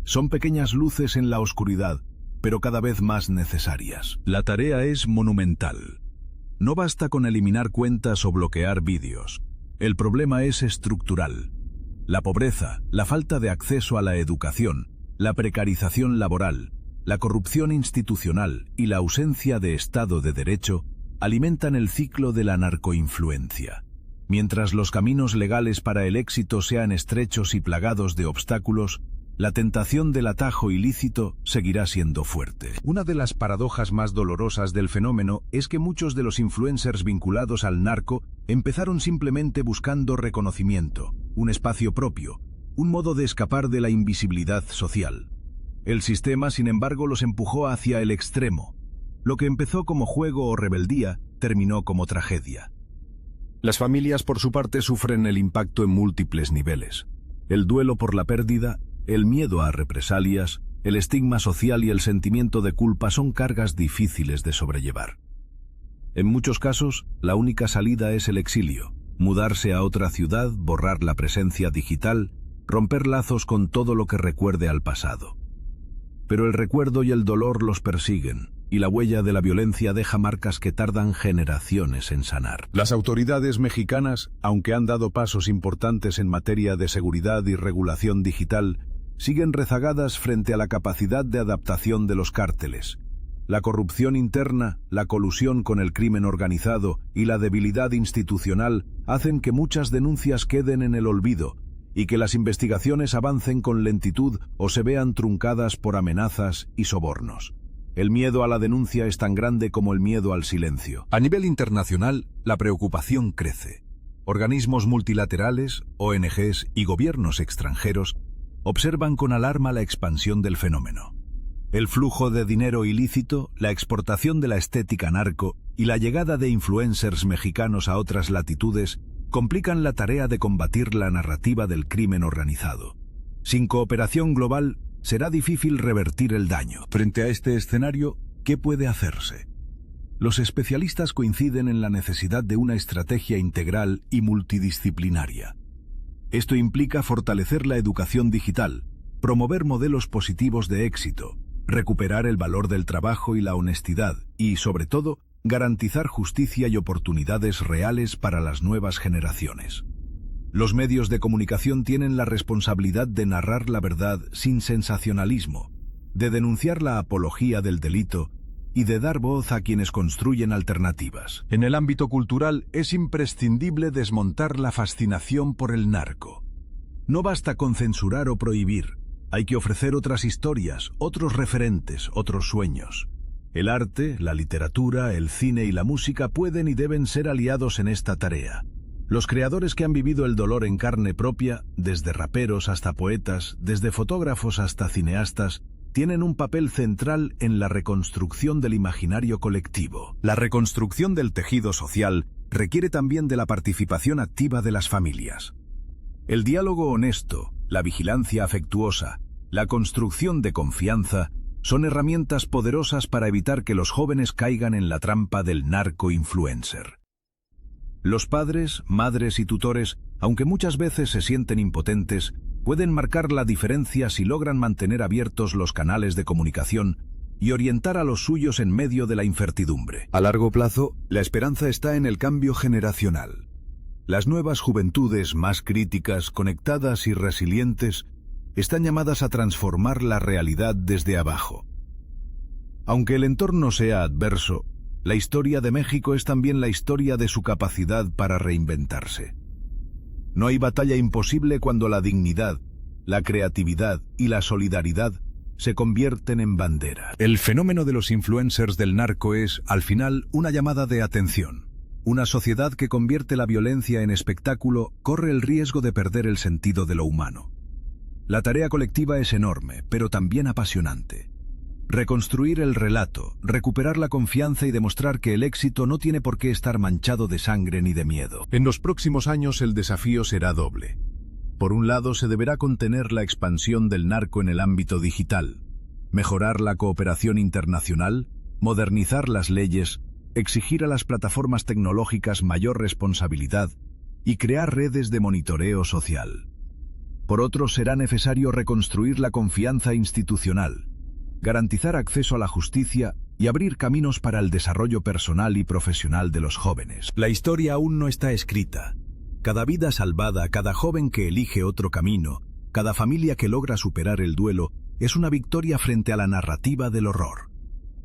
Son pequeñas luces en la oscuridad, pero cada vez más necesarias. La tarea es monumental. No basta con eliminar cuentas o bloquear vídeos. El problema es estructural. La pobreza, la falta de acceso a la educación, la precarización laboral, la corrupción institucional y la ausencia de Estado de Derecho alimentan el ciclo de la narcoinfluencia. Mientras los caminos legales para el éxito sean estrechos y plagados de obstáculos, la tentación del atajo ilícito seguirá siendo fuerte. Una de las paradojas más dolorosas del fenómeno es que muchos de los influencers vinculados al narco empezaron simplemente buscando reconocimiento, un espacio propio, un modo de escapar de la invisibilidad social. El sistema, sin embargo, los empujó hacia el extremo. Lo que empezó como juego o rebeldía terminó como tragedia. Las familias, por su parte, sufren el impacto en múltiples niveles. El duelo por la pérdida, el miedo a represalias, el estigma social y el sentimiento de culpa son cargas difíciles de sobrellevar. En muchos casos, la única salida es el exilio, mudarse a otra ciudad, borrar la presencia digital, romper lazos con todo lo que recuerde al pasado. Pero el recuerdo y el dolor los persiguen, y la huella de la violencia deja marcas que tardan generaciones en sanar. Las autoridades mexicanas, aunque han dado pasos importantes en materia de seguridad y regulación digital, siguen rezagadas frente a la capacidad de adaptación de los cárteles. La corrupción interna, la colusión con el crimen organizado y la debilidad institucional hacen que muchas denuncias queden en el olvido y que las investigaciones avancen con lentitud o se vean truncadas por amenazas y sobornos. El miedo a la denuncia es tan grande como el miedo al silencio. A nivel internacional, la preocupación crece. Organismos multilaterales, ONGs y gobiernos extranjeros observan con alarma la expansión del fenómeno. El flujo de dinero ilícito, la exportación de la estética narco y la llegada de influencers mexicanos a otras latitudes complican la tarea de combatir la narrativa del crimen organizado. Sin cooperación global, será difícil revertir el daño. Frente a este escenario, ¿qué puede hacerse? Los especialistas coinciden en la necesidad de una estrategia integral y multidisciplinaria. Esto implica fortalecer la educación digital, promover modelos positivos de éxito, recuperar el valor del trabajo y la honestidad y, sobre todo, garantizar justicia y oportunidades reales para las nuevas generaciones. Los medios de comunicación tienen la responsabilidad de narrar la verdad sin sensacionalismo, de denunciar la apología del delito y de dar voz a quienes construyen alternativas. En el ámbito cultural es imprescindible desmontar la fascinación por el narco. No basta con censurar o prohibir, hay que ofrecer otras historias, otros referentes, otros sueños. El arte, la literatura, el cine y la música pueden y deben ser aliados en esta tarea. Los creadores que han vivido el dolor en carne propia, desde raperos hasta poetas, desde fotógrafos hasta cineastas, tienen un papel central en la reconstrucción del imaginario colectivo. La reconstrucción del tejido social requiere también de la participación activa de las familias. El diálogo honesto, la vigilancia afectuosa, la construcción de confianza son herramientas poderosas para evitar que los jóvenes caigan en la trampa del narco-influencer. Los padres, madres y tutores, aunque muchas veces se sienten impotentes, pueden marcar la diferencia si logran mantener abiertos los canales de comunicación y orientar a los suyos en medio de la incertidumbre. A largo plazo, la esperanza está en el cambio generacional. Las nuevas juventudes más críticas, conectadas y resilientes están llamadas a transformar la realidad desde abajo. Aunque el entorno sea adverso, la historia de México es también la historia de su capacidad para reinventarse. No hay batalla imposible cuando la dignidad, la creatividad y la solidaridad se convierten en bandera. El fenómeno de los influencers del narco es, al final, una llamada de atención. Una sociedad que convierte la violencia en espectáculo corre el riesgo de perder el sentido de lo humano. La tarea colectiva es enorme, pero también apasionante. Reconstruir el relato, recuperar la confianza y demostrar que el éxito no tiene por qué estar manchado de sangre ni de miedo. En los próximos años el desafío será doble. Por un lado, se deberá contener la expansión del narco en el ámbito digital, mejorar la cooperación internacional, modernizar las leyes, exigir a las plataformas tecnológicas mayor responsabilidad y crear redes de monitoreo social. Por otro, será necesario reconstruir la confianza institucional, garantizar acceso a la justicia y abrir caminos para el desarrollo personal y profesional de los jóvenes. La historia aún no está escrita. Cada vida salvada, cada joven que elige otro camino, cada familia que logra superar el duelo, es una victoria frente a la narrativa del horror.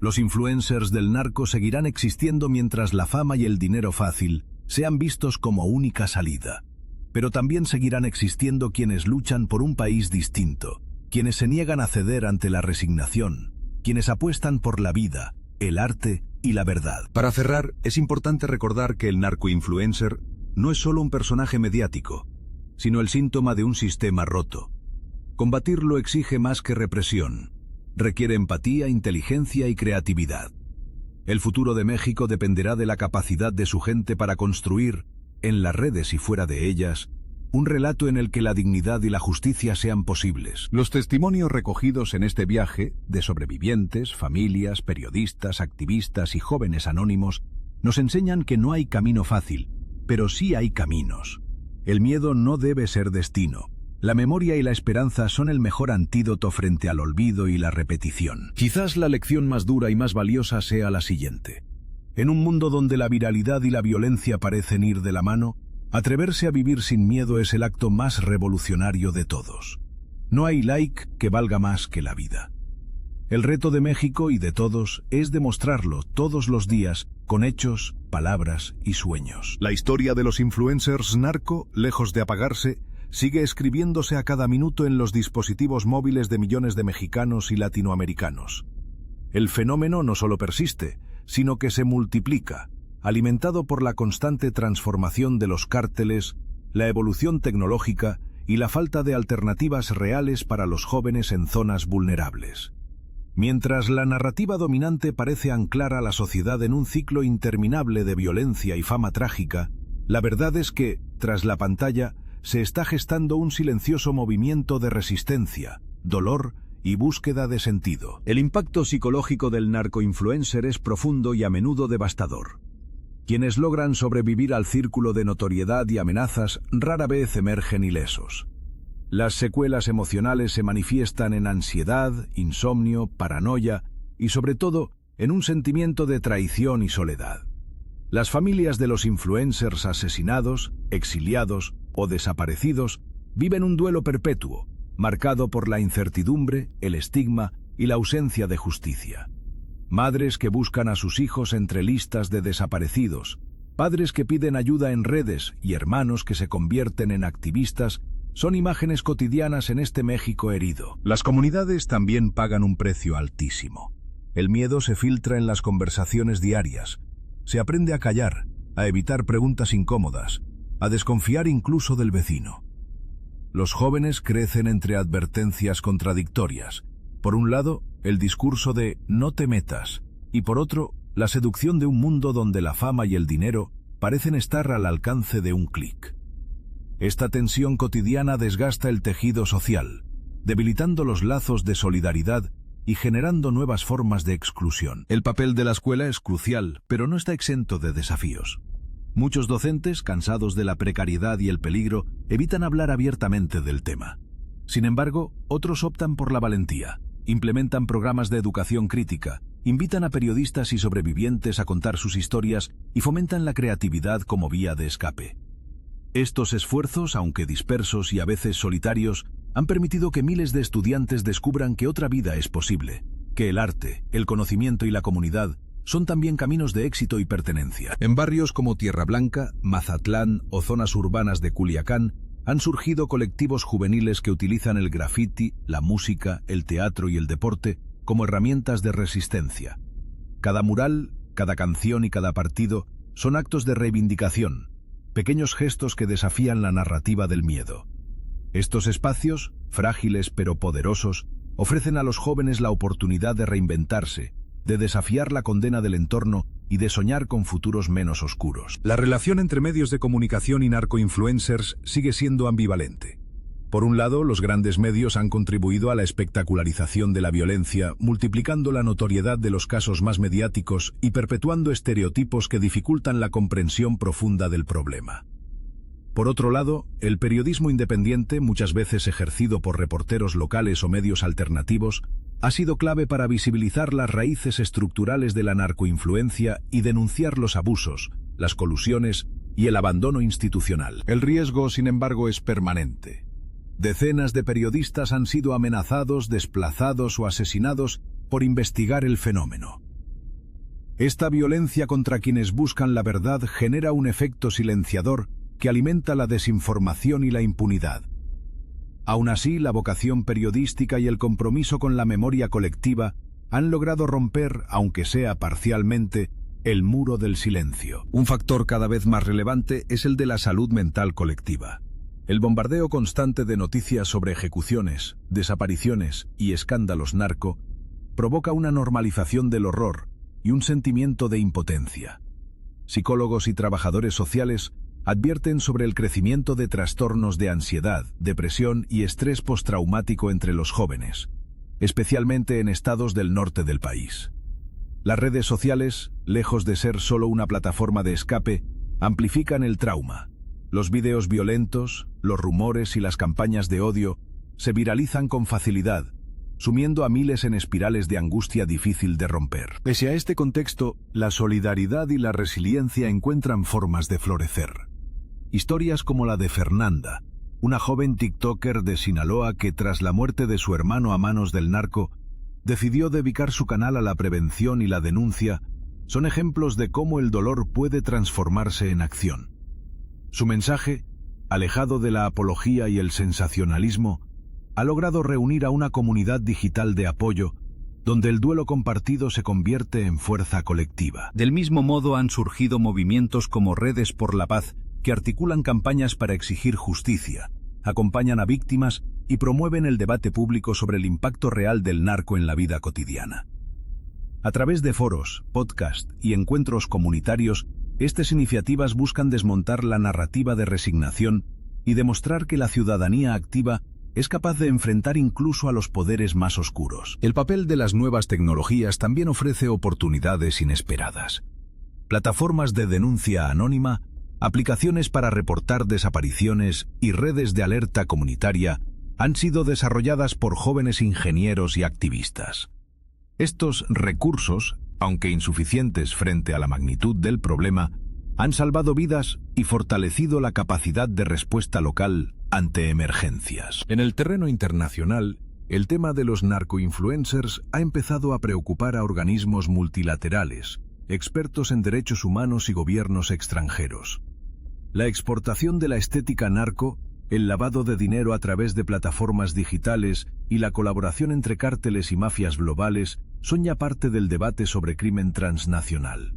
Los influencers del narco seguirán existiendo mientras la fama y el dinero fácil sean vistos como única salida. Pero también seguirán existiendo quienes luchan por un país distinto, quienes se niegan a ceder ante la resignación, quienes apuestan por la vida, el arte y la verdad. Para cerrar, es importante recordar que el narcoinfluencer no es solo un personaje mediático, sino el síntoma de un sistema roto. Combatirlo exige más que represión. Requiere empatía, inteligencia y creatividad. El futuro de México dependerá de la capacidad de su gente para construir, en las redes y fuera de ellas, un relato en el que la dignidad y la justicia sean posibles. Los testimonios recogidos en este viaje, de sobrevivientes, familias, periodistas, activistas y jóvenes anónimos, nos enseñan que no hay camino fácil, pero sí hay caminos. El miedo no debe ser destino. La memoria y la esperanza son el mejor antídoto frente al olvido y la repetición. Quizás la lección más dura y más valiosa sea la siguiente. En un mundo donde la viralidad y la violencia parecen ir de la mano, atreverse a vivir sin miedo es el acto más revolucionario de todos. No hay like que valga más que la vida. El reto de México y de todos es demostrarlo todos los días con hechos, palabras y sueños. La historia de los influencers narco, lejos de apagarse, sigue escribiéndose a cada minuto en los dispositivos móviles de millones de mexicanos y latinoamericanos. El fenómeno no solo persiste, sino que se multiplica, alimentado por la constante transformación de los cárteles, la evolución tecnológica y la falta de alternativas reales para los jóvenes en zonas vulnerables. Mientras la narrativa dominante parece anclar a la sociedad en un ciclo interminable de violencia y fama trágica, la verdad es que, tras la pantalla, se está gestando un silencioso movimiento de resistencia, dolor y búsqueda de sentido. El impacto psicológico del narcoinfluencer es profundo y a menudo devastador. Quienes logran sobrevivir al círculo de notoriedad y amenazas rara vez emergen ilesos. Las secuelas emocionales se manifiestan en ansiedad, insomnio, paranoia y sobre todo en un sentimiento de traición y soledad. Las familias de los influencers asesinados, exiliados o desaparecidos viven un duelo perpetuo, marcado por la incertidumbre, el estigma y la ausencia de justicia. Madres que buscan a sus hijos entre listas de desaparecidos, padres que piden ayuda en redes y hermanos que se convierten en activistas son imágenes cotidianas en este México herido. Las comunidades también pagan un precio altísimo. El miedo se filtra en las conversaciones diarias. Se aprende a callar, a evitar preguntas incómodas, a desconfiar incluso del vecino. Los jóvenes crecen entre advertencias contradictorias. Por un lado, el discurso de «no te metas», y por otro, la seducción de un mundo donde la fama y el dinero parecen estar al alcance de un clic. Esta tensión cotidiana desgasta el tejido social, debilitando los lazos de solidaridad y generando nuevas formas de exclusión. El papel de la escuela es crucial, pero no está exento de desafíos. Muchos docentes, cansados de la precariedad y el peligro, evitan hablar abiertamente del tema. Sin embargo, otros optan por la valentía, implementan programas de educación crítica, invitan a periodistas y sobrevivientes a contar sus historias y fomentan la creatividad como vía de escape. Estos esfuerzos, aunque dispersos y a veces solitarios, han permitido que miles de estudiantes descubran que otra vida es posible, que el arte, el conocimiento y la comunidad son también caminos de éxito y pertenencia. En barrios como Tierra Blanca, Mazatlán o zonas urbanas de Culiacán, han surgido colectivos juveniles que utilizan el graffiti, la música, el teatro y el deporte como herramientas de resistencia. Cada mural, cada canción y cada partido son actos de reivindicación, pequeños gestos que desafían la narrativa del miedo. Estos espacios, frágiles pero poderosos, ofrecen a los jóvenes la oportunidad de reinventarse, de desafiar la condena del entorno y de soñar con futuros menos oscuros. La relación entre medios de comunicación y narcoinfluencers sigue siendo ambivalente. Por un lado, los grandes medios han contribuido a la espectacularización de la violencia, multiplicando la notoriedad de los casos más mediáticos y perpetuando estereotipos que dificultan la comprensión profunda del problema. Por otro lado, el periodismo independiente, muchas veces ejercido por reporteros locales o medios alternativos, ha sido clave para visibilizar las raíces estructurales de la narcoinfluencia y denunciar los abusos, las colusiones y el abandono institucional. El riesgo, sin embargo, es permanente. Decenas de periodistas han sido amenazados, desplazados o asesinados por investigar el fenómeno. Esta violencia contra quienes buscan la verdad genera un efecto silenciador que alimenta la desinformación y la impunidad. Aún así, la vocación periodística y el compromiso con la memoria colectiva han logrado romper, aunque sea parcialmente, el muro del silencio. Un factor cada vez más relevante es el de la salud mental colectiva. El bombardeo constante de noticias sobre ejecuciones, desapariciones y escándalos narco provoca una normalización del horror y un sentimiento de impotencia. Psicólogos y trabajadores sociales advierten sobre el crecimiento de trastornos de ansiedad, depresión y estrés postraumático entre los jóvenes, especialmente en estados del norte del país. Las redes sociales, lejos de ser solo una plataforma de escape, amplifican el trauma. Los vídeos violentos, los rumores y las campañas de odio se viralizan con facilidad, sumiendo a miles en espirales de angustia difícil de romper. Pese a este contexto, la solidaridad y la resiliencia encuentran formas de florecer. Historias como la de Fernanda, una joven TikToker de Sinaloa que tras la muerte de su hermano a manos del narco, decidió dedicar su canal a la prevención y la denuncia, son ejemplos de cómo el dolor puede transformarse en acción. Su mensaje, alejado de la apología y el sensacionalismo, ha logrado reunir a una comunidad digital de apoyo, donde el duelo compartido se convierte en fuerza colectiva. Del mismo modo han surgido movimientos como Redes por la Paz, que articulan campañas para exigir justicia, acompañan a víctimas y promueven el debate público sobre el impacto real del narco en la vida cotidiana. A través de foros, podcasts y encuentros comunitarios, estas iniciativas buscan desmontar la narrativa de resignación y demostrar que la ciudadanía activa es capaz de enfrentar incluso a los poderes más oscuros. El papel de las nuevas tecnologías también ofrece oportunidades inesperadas. Plataformas de denuncia anónima, aplicaciones para reportar desapariciones y redes de alerta comunitaria han sido desarrolladas por jóvenes ingenieros y activistas. Estos recursos, aunque insuficientes frente a la magnitud del problema, han salvado vidas y fortalecido la capacidad de respuesta local ante emergencias. En el terreno internacional, el tema de los narcoinfluencers ha empezado a preocupar a organismos multilaterales, expertos en derechos humanos y gobiernos extranjeros. La exportación de la estética narco, el lavado de dinero a través de plataformas digitales y la colaboración entre cárteles y mafias globales son ya parte del debate sobre crimen transnacional.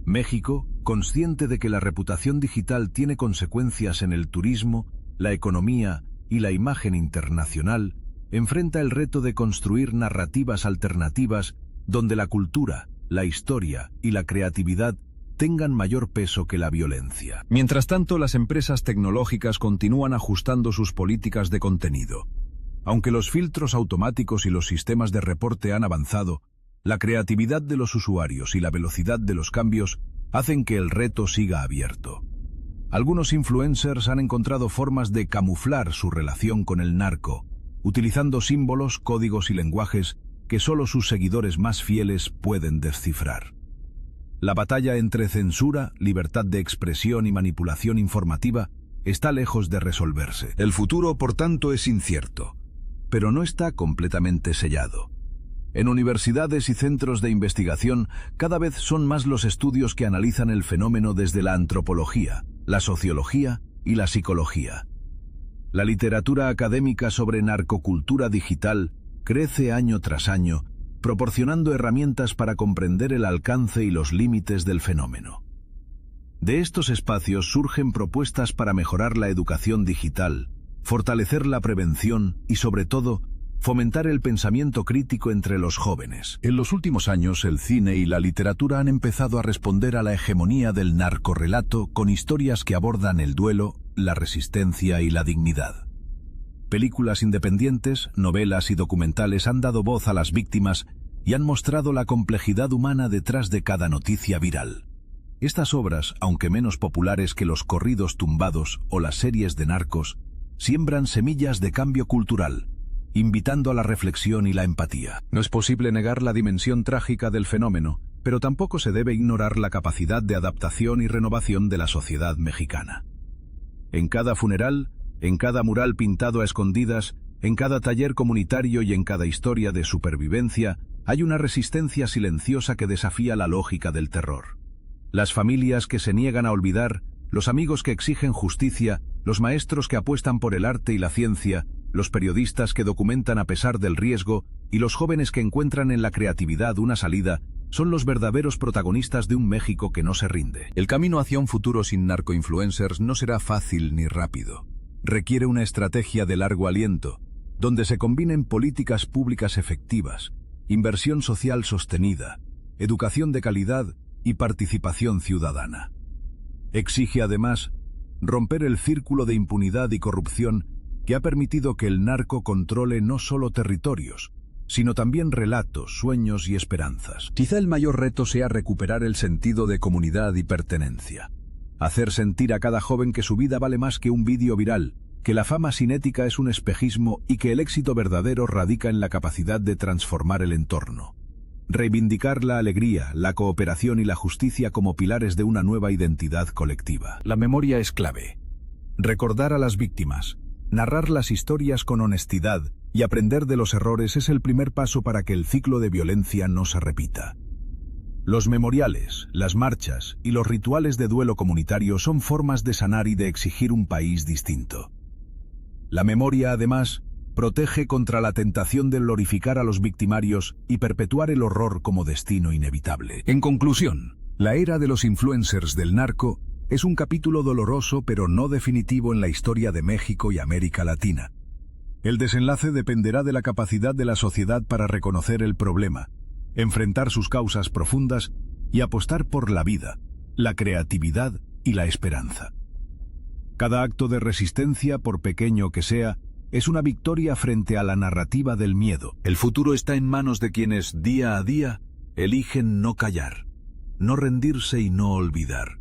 México, consciente de que la reputación digital tiene consecuencias en el turismo, la economía y la imagen internacional, enfrenta el reto de construir narrativas alternativas donde la cultura, la historia y la creatividad tengan mayor peso que la violencia. Mientras tanto, las empresas tecnológicas continúan ajustando sus políticas de contenido. Aunque los filtros automáticos y los sistemas de reporte han avanzado, la creatividad de los usuarios y la velocidad de los cambios hacen que el reto siga abierto. Algunos influencers han encontrado formas de camuflar su relación con el narco, utilizando símbolos, códigos y lenguajes que solo sus seguidores más fieles pueden descifrar. La batalla entre censura, libertad de expresión y manipulación informativa está lejos de resolverse. El futuro, por tanto, es incierto, pero no está completamente sellado. En universidades y centros de investigación, cada vez son más los estudios que analizan el fenómeno desde la antropología, la sociología y la psicología. La literatura académica sobre narcocultura digital crece año tras año, proporcionando herramientas para comprender el alcance y los límites del fenómeno. De estos espacios surgen propuestas para mejorar la educación digital, fortalecer la prevención y, sobre todo, fomentar el pensamiento crítico entre los jóvenes. En los últimos años, el cine y la literatura han empezado a responder a la hegemonía del narcorrelato con historias que abordan el duelo, la resistencia y la dignidad. Películas independientes, novelas y documentales han dado voz a las víctimas y han mostrado la complejidad humana detrás de cada noticia viral. Estas obras, aunque menos populares que los corridos tumbados o las series de narcos, siembran semillas de cambio cultural, invitando a la reflexión y la empatía. No es posible negar la dimensión trágica del fenómeno, pero tampoco se debe ignorar la capacidad de adaptación y renovación de la sociedad mexicana. En cada funeral, en cada mural pintado a escondidas, en cada taller comunitario y en cada historia de supervivencia, hay una resistencia silenciosa que desafía la lógica del terror. Las familias que se niegan a olvidar, los amigos que exigen justicia, los maestros que apuestan por el arte y la ciencia, los periodistas que documentan a pesar del riesgo y los jóvenes que encuentran en la creatividad una salida, son los verdaderos protagonistas de un México que no se rinde. El camino hacia un futuro sin narcoinfluencers no será fácil ni rápido. Requiere una estrategia de largo aliento, donde se combinen políticas públicas efectivas, inversión social sostenida, educación de calidad y participación ciudadana. Exige además romper el círculo de impunidad y corrupción que ha permitido que el narco controle no solo territorios, sino también relatos, sueños y esperanzas. Quizá el mayor reto sea recuperar el sentido de comunidad y pertenencia. Hacer sentir a cada joven que su vida vale más que un vídeo viral, que la fama sin ética es un espejismo y que el éxito verdadero radica en la capacidad de transformar el entorno. Reivindicar la alegría, la cooperación y la justicia como pilares de una nueva identidad colectiva. La memoria es clave. Recordar a las víctimas, narrar las historias con honestidad y aprender de los errores es el primer paso para que el ciclo de violencia no se repita. Los memoriales, las marchas y los rituales de duelo comunitario son formas de sanar y de exigir un país distinto. La memoria, además, protege contra la tentación de glorificar a los victimarios y perpetuar el horror como destino inevitable. En conclusión, la era de los influencers del narco es un capítulo doloroso pero no definitivo en la historia de México y América Latina. El desenlace dependerá de la capacidad de la sociedad para reconocer el problema, enfrentar sus causas profundas y apostar por la vida, la creatividad y la esperanza. Cada acto de resistencia, por pequeño que sea, es una victoria frente a la narrativa del miedo. El futuro está en manos de quienes, día a día, eligen no callar, no rendirse y no olvidar.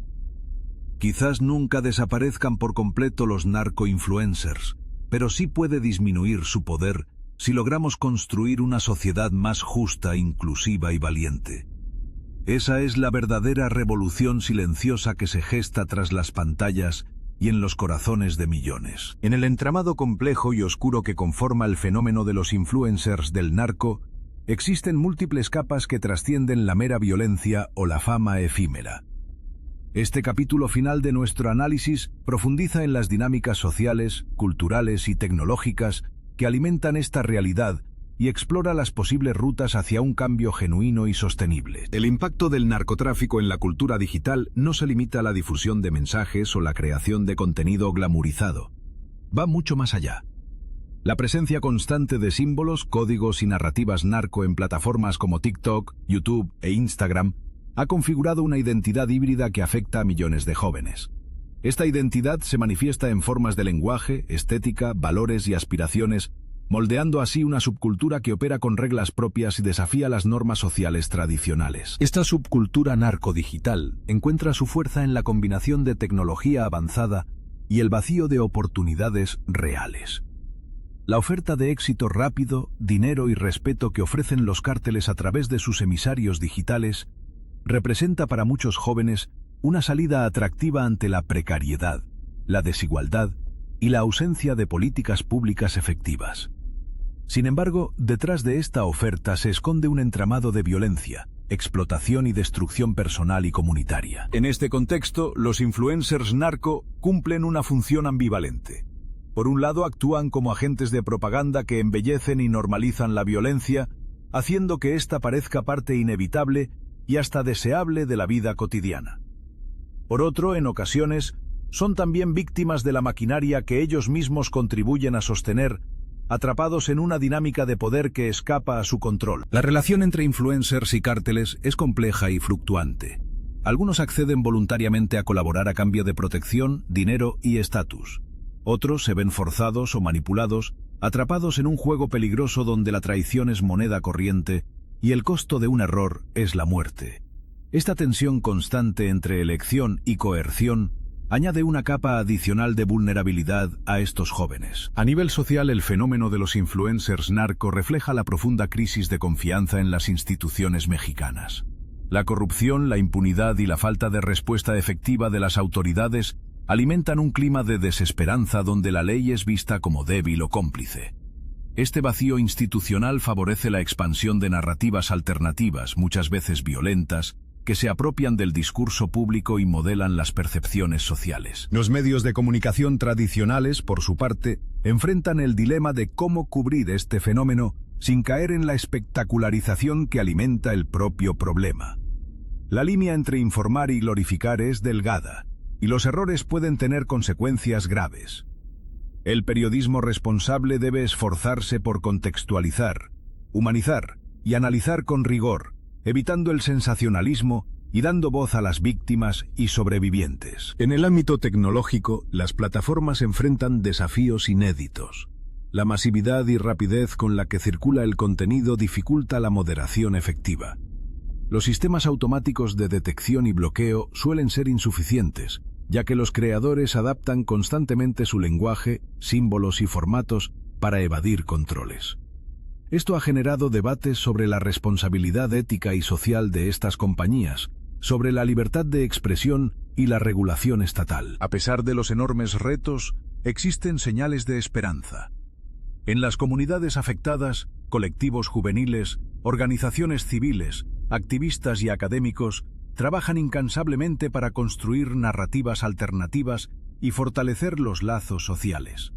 Quizás nunca desaparezcan por completo los narcoinfluencers, pero sí puede disminuir su poder si logramos construir una sociedad más justa, inclusiva y valiente. Esa es la verdadera revolución silenciosa que se gesta tras las pantallas y en los corazones de millones. En el entramado complejo y oscuro que conforma el fenómeno de los influencers del narco, existen múltiples capas que trascienden la mera violencia o la fama efímera. Este capítulo final de nuestro análisis profundiza en las dinámicas sociales, culturales y tecnológicas que alimentan esta realidad y explora las posibles rutas hacia un cambio genuino y sostenible. El impacto del narcotráfico en la cultura digital no se limita a la difusión de mensajes o la creación de contenido glamurizado. Va mucho más allá. La presencia constante de símbolos, códigos y narrativas narco en plataformas como TikTok, YouTube e Instagram ha configurado una identidad híbrida que afecta a millones de jóvenes. Esta identidad se manifiesta en formas de lenguaje, estética, valores y aspiraciones, moldeando así una subcultura que opera con reglas propias y desafía las normas sociales tradicionales. Esta subcultura narcodigital encuentra su fuerza en la combinación de tecnología avanzada y el vacío de oportunidades reales. La oferta de éxito rápido, dinero y respeto que ofrecen los cárteles a través de sus emisarios digitales representa para muchos jóvenes una salida atractiva ante la precariedad, la desigualdad y la ausencia de políticas públicas efectivas. Sin embargo, detrás de esta oferta se esconde un entramado de violencia, explotación y destrucción personal y comunitaria. En este contexto, los influencers narco cumplen una función ambivalente. Por un lado, actúan como agentes de propaganda que embellecen y normalizan la violencia, haciendo que ésta parezca parte inevitable y hasta deseable de la vida cotidiana. Por otro, en ocasiones, son también víctimas de la maquinaria que ellos mismos contribuyen a sostener, atrapados en una dinámica de poder que escapa a su control. La relación entre influencers y cárteles es compleja y fluctuante. Algunos acceden voluntariamente a colaborar a cambio de protección, dinero y estatus. Otros se ven forzados o manipulados, atrapados en un juego peligroso donde la traición es moneda corriente y el costo de un error es la muerte. Esta tensión constante entre elección y coerción añade una capa adicional de vulnerabilidad a estos jóvenes. A nivel social, el fenómeno de los influencers narco refleja la profunda crisis de confianza en las instituciones mexicanas. La corrupción, la impunidad y la falta de respuesta efectiva de las autoridades alimentan un clima de desesperanza donde la ley es vista como débil o cómplice. Este vacío institucional favorece la expansión de narrativas alternativas, muchas veces violentas, que se apropian del discurso público y modelan las percepciones sociales. Los medios de comunicación tradicionales, por su parte, enfrentan el dilema de cómo cubrir este fenómeno sin caer en la espectacularización que alimenta el propio problema. La línea entre informar y glorificar es delgada, y los errores pueden tener consecuencias graves. El periodismo responsable debe esforzarse por contextualizar, humanizar y analizar con rigor, evitando el sensacionalismo y dando voz a las víctimas y sobrevivientes. En el ámbito tecnológico, las plataformas enfrentan desafíos inéditos. La masividad y rapidez con la que circula el contenido dificulta la moderación efectiva. Los sistemas automáticos de detección y bloqueo suelen ser insuficientes, ya que los creadores adaptan constantemente su lenguaje, símbolos y formatos para evadir controles. Esto ha generado debates sobre la responsabilidad ética y social de estas compañías, sobre la libertad de expresión y la regulación estatal. A pesar de los enormes retos, existen señales de esperanza. En las comunidades afectadas, colectivos juveniles, organizaciones civiles, activistas y académicos trabajan incansablemente para construir narrativas alternativas y fortalecer los lazos sociales.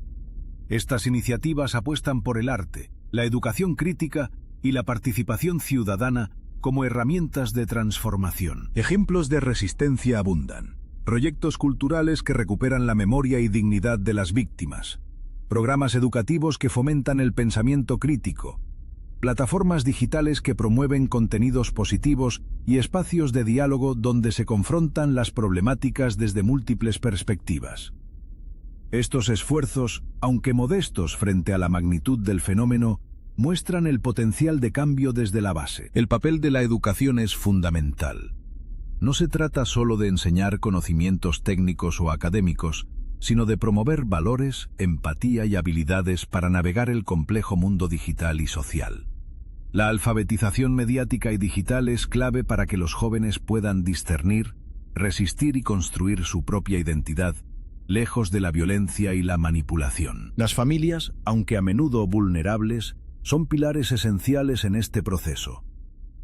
Estas iniciativas apuestan por el arte, la educación crítica y la participación ciudadana como herramientas de transformación. Ejemplos de resistencia abundan. Proyectos culturales que recuperan la memoria y dignidad de las víctimas. Programas educativos que fomentan el pensamiento crítico. Plataformas digitales que promueven contenidos positivos y espacios de diálogo donde se confrontan las problemáticas desde múltiples perspectivas. Estos esfuerzos, aunque modestos frente a la magnitud del fenómeno, muestran el potencial de cambio desde la base. El papel de la educación es fundamental. No se trata solo de enseñar conocimientos técnicos o académicos, sino de promover valores, empatía y habilidades para navegar el complejo mundo digital y social. La alfabetización mediática y digital es clave para que los jóvenes puedan discernir, resistir y construir su propia identidad, lejos de la violencia y la manipulación. Las familias, aunque a menudo vulnerables, son pilares esenciales en este proceso.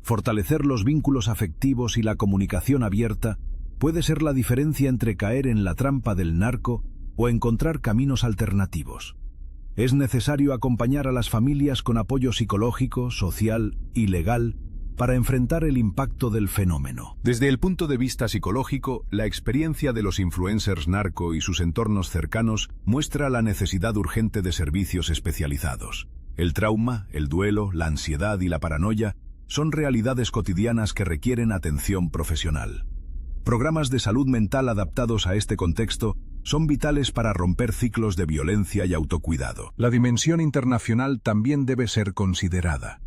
Fortalecer los vínculos afectivos y la comunicación abierta puede ser la diferencia entre caer en la trampa del narco o encontrar caminos alternativos. Es necesario acompañar a las familias con apoyo psicológico, social y legal para enfrentar el impacto del fenómeno. Desde el punto de vista psicológico, la experiencia de los influencers narco y sus entornos cercanos muestra la necesidad urgente de servicios especializados. El trauma, el duelo, la ansiedad y la paranoia son realidades cotidianas que requieren atención profesional. Programas de salud mental adaptados a este contexto son vitales para romper ciclos de violencia y autocuidado. La dimensión internacional también debe ser considerada.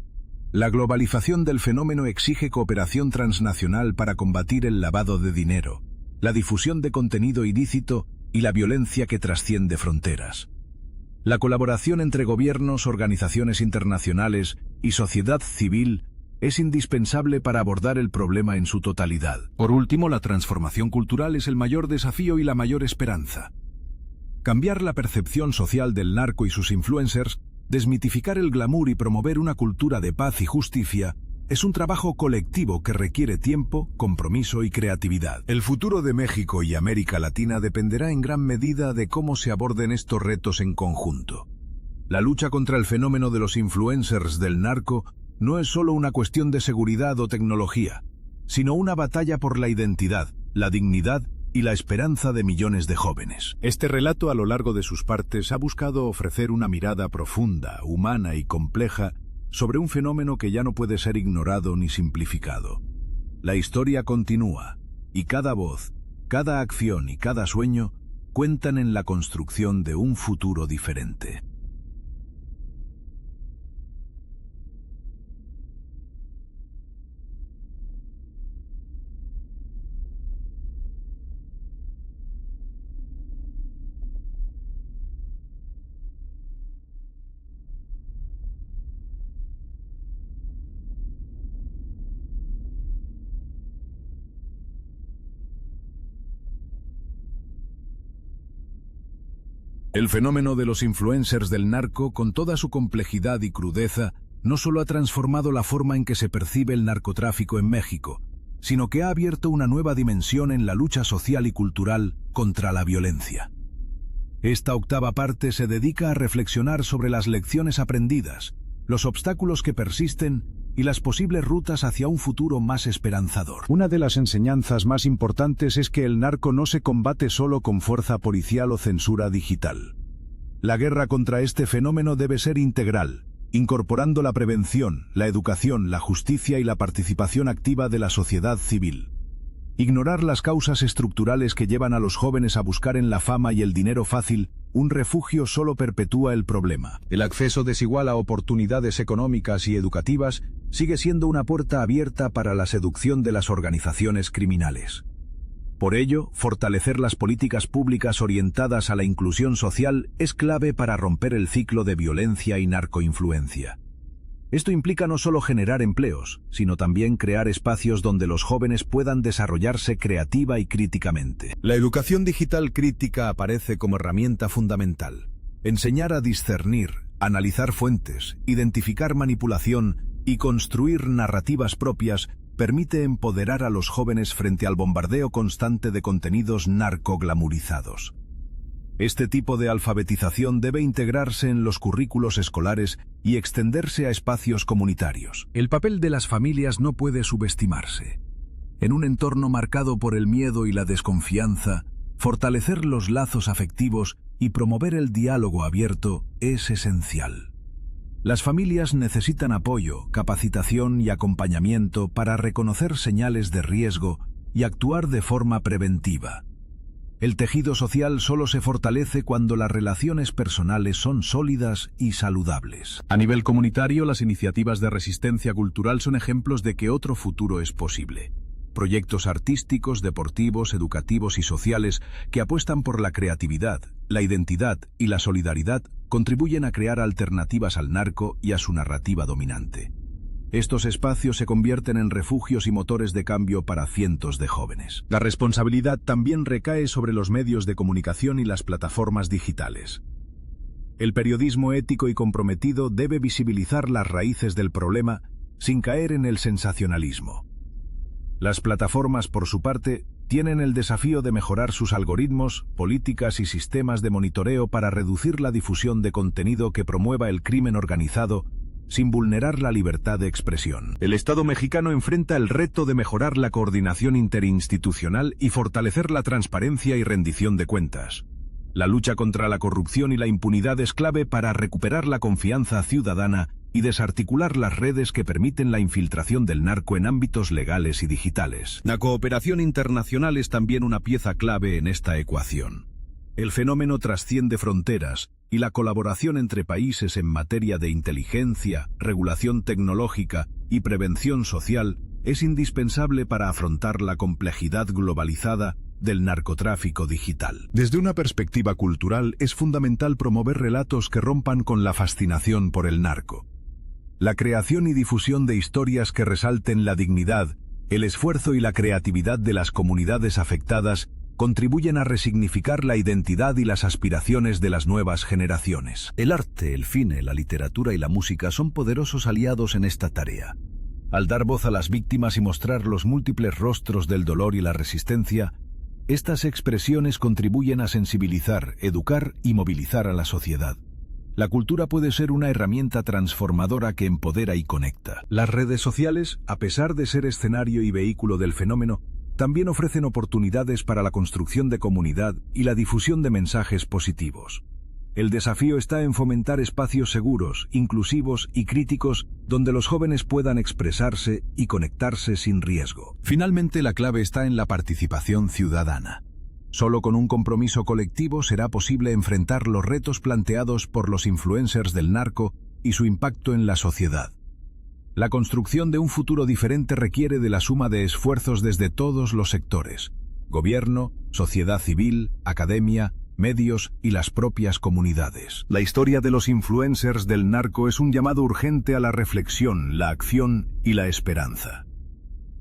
La globalización del fenómeno exige cooperación transnacional para combatir el lavado de dinero, la difusión de contenido ilícito y la violencia que trasciende fronteras. La colaboración entre gobiernos, organizaciones internacionales y sociedad civil es indispensable para abordar el problema en su totalidad. Por último, la transformación cultural es el mayor desafío y la mayor esperanza. Cambiar la percepción social del narco y sus influencers, desmitificar el glamour y promover una cultura de paz y justicia es un trabajo colectivo que requiere tiempo, compromiso y creatividad. El futuro de México y América Latina dependerá en gran medida de cómo se aborden estos retos en conjunto. La lucha contra el fenómeno de los influencers del narco no es solo una cuestión de seguridad o tecnología, sino una batalla por la identidad, la dignidad y la esperanza de millones de jóvenes. Este relato a lo largo de sus partes ha buscado ofrecer una mirada profunda, humana y compleja sobre un fenómeno que ya no puede ser ignorado ni simplificado. La historia continúa, y cada voz, cada acción y cada sueño cuentan en la construcción de un futuro diferente. El fenómeno de los influencers del narco, con toda su complejidad y crudeza, no solo ha transformado la forma en que se percibe el narcotráfico en México, sino que ha abierto una nueva dimensión en la lucha social y cultural contra la violencia. Esta octava parte se dedica a reflexionar sobre las lecciones aprendidas, los obstáculos que persisten y las posibles rutas hacia un futuro más esperanzador. Una de las enseñanzas más importantes es que el narco no se combate solo con fuerza policial o censura digital. La guerra contra este fenómeno debe ser integral, incorporando la prevención, la educación, la justicia y la participación activa de la sociedad civil. Ignorar las causas estructurales que llevan a los jóvenes a buscar en la fama y el dinero fácil un refugio solo perpetúa el problema. El acceso desigual a oportunidades económicas y educativas sigue siendo una puerta abierta para la seducción de las organizaciones criminales. Por ello, fortalecer las políticas públicas orientadas a la inclusión social es clave para romper el ciclo de violencia y narcoinfluencia. Esto implica no solo generar empleos, sino también crear espacios donde los jóvenes puedan desarrollarse creativa y críticamente. La educación digital crítica aparece como herramienta fundamental. Enseñar a discernir, analizar fuentes, identificar manipulación y construir narrativas propias permite empoderar a los jóvenes frente al bombardeo constante de contenidos narcoglamurizados. Este tipo de alfabetización debe integrarse en los currículos escolares y extenderse a espacios comunitarios. El papel de las familias no puede subestimarse. En un entorno marcado por el miedo y la desconfianza, fortalecer los lazos afectivos y promover el diálogo abierto es esencial. Las familias necesitan apoyo, capacitación y acompañamiento para reconocer señales de riesgo y actuar de forma preventiva. El tejido social solo se fortalece cuando las relaciones personales son sólidas y saludables. A nivel comunitario, las iniciativas de resistencia cultural son ejemplos de que otro futuro es posible. Proyectos artísticos, deportivos, educativos y sociales que apuestan por la creatividad, la identidad y la solidaridad contribuyen a crear alternativas al narco y a su narrativa dominante. Estos espacios se convierten en refugios y motores de cambio para cientos de jóvenes. La responsabilidad también recae sobre los medios de comunicación y las plataformas digitales. El periodismo ético y comprometido debe visibilizar las raíces del problema sin caer en el sensacionalismo. Las plataformas, por su parte, tienen el desafío de mejorar sus algoritmos, políticas y sistemas de monitoreo para reducir la difusión de contenido que promueva el crimen organizado sin vulnerar la libertad de expresión. El Estado mexicano enfrenta el reto de mejorar la coordinación interinstitucional y fortalecer la transparencia y rendición de cuentas. La lucha contra la corrupción y la impunidad es clave para recuperar la confianza ciudadana y desarticular las redes que permiten la infiltración del narco en ámbitos legales y digitales. La cooperación internacional es también una pieza clave en esta ecuación. El fenómeno trasciende fronteras y la colaboración entre países en materia de inteligencia, regulación tecnológica y prevención social es indispensable para afrontar la complejidad globalizada del narcotráfico digital. Desde una perspectiva cultural, es fundamental promover relatos que rompan con la fascinación por el narco. La creación y difusión de historias que resalten la dignidad, el esfuerzo y la creatividad de las comunidades afectadas contribuyen a resignificar la identidad y las aspiraciones de las nuevas generaciones. El arte, el cine, la literatura y la música son poderosos aliados en esta tarea. Al dar voz a las víctimas y mostrar los múltiples rostros del dolor y la resistencia, estas expresiones contribuyen a sensibilizar, educar y movilizar a la sociedad. La cultura puede ser una herramienta transformadora que empodera y conecta. Las redes sociales, a pesar de ser escenario y vehículo del fenómeno, también ofrecen oportunidades para la construcción de comunidad y la difusión de mensajes positivos. El desafío está en fomentar espacios seguros, inclusivos y críticos donde los jóvenes puedan expresarse y conectarse sin riesgo. Finalmente, la clave está en la participación ciudadana. Solo con un compromiso colectivo será posible enfrentar los retos planteados por los influencers del narco y su impacto en la sociedad. La construcción de un futuro diferente requiere de la suma de esfuerzos desde todos los sectores: gobierno, sociedad civil, academia, medios y las propias comunidades. La historia de los influencers del narco es un llamado urgente a la reflexión, la acción y la esperanza.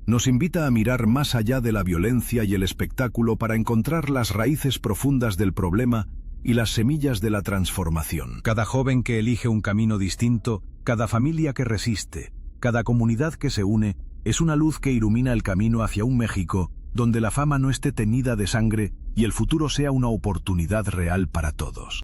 Nos invita a mirar más allá de la violencia y el espectáculo para encontrar las raíces profundas del problema y las semillas de la transformación. Cada joven que elige un camino distinto, cada familia que resiste, cada comunidad que se une, es una luz que ilumina el camino hacia un México donde la fama no esté teñida de sangre y el futuro sea una oportunidad real para todos.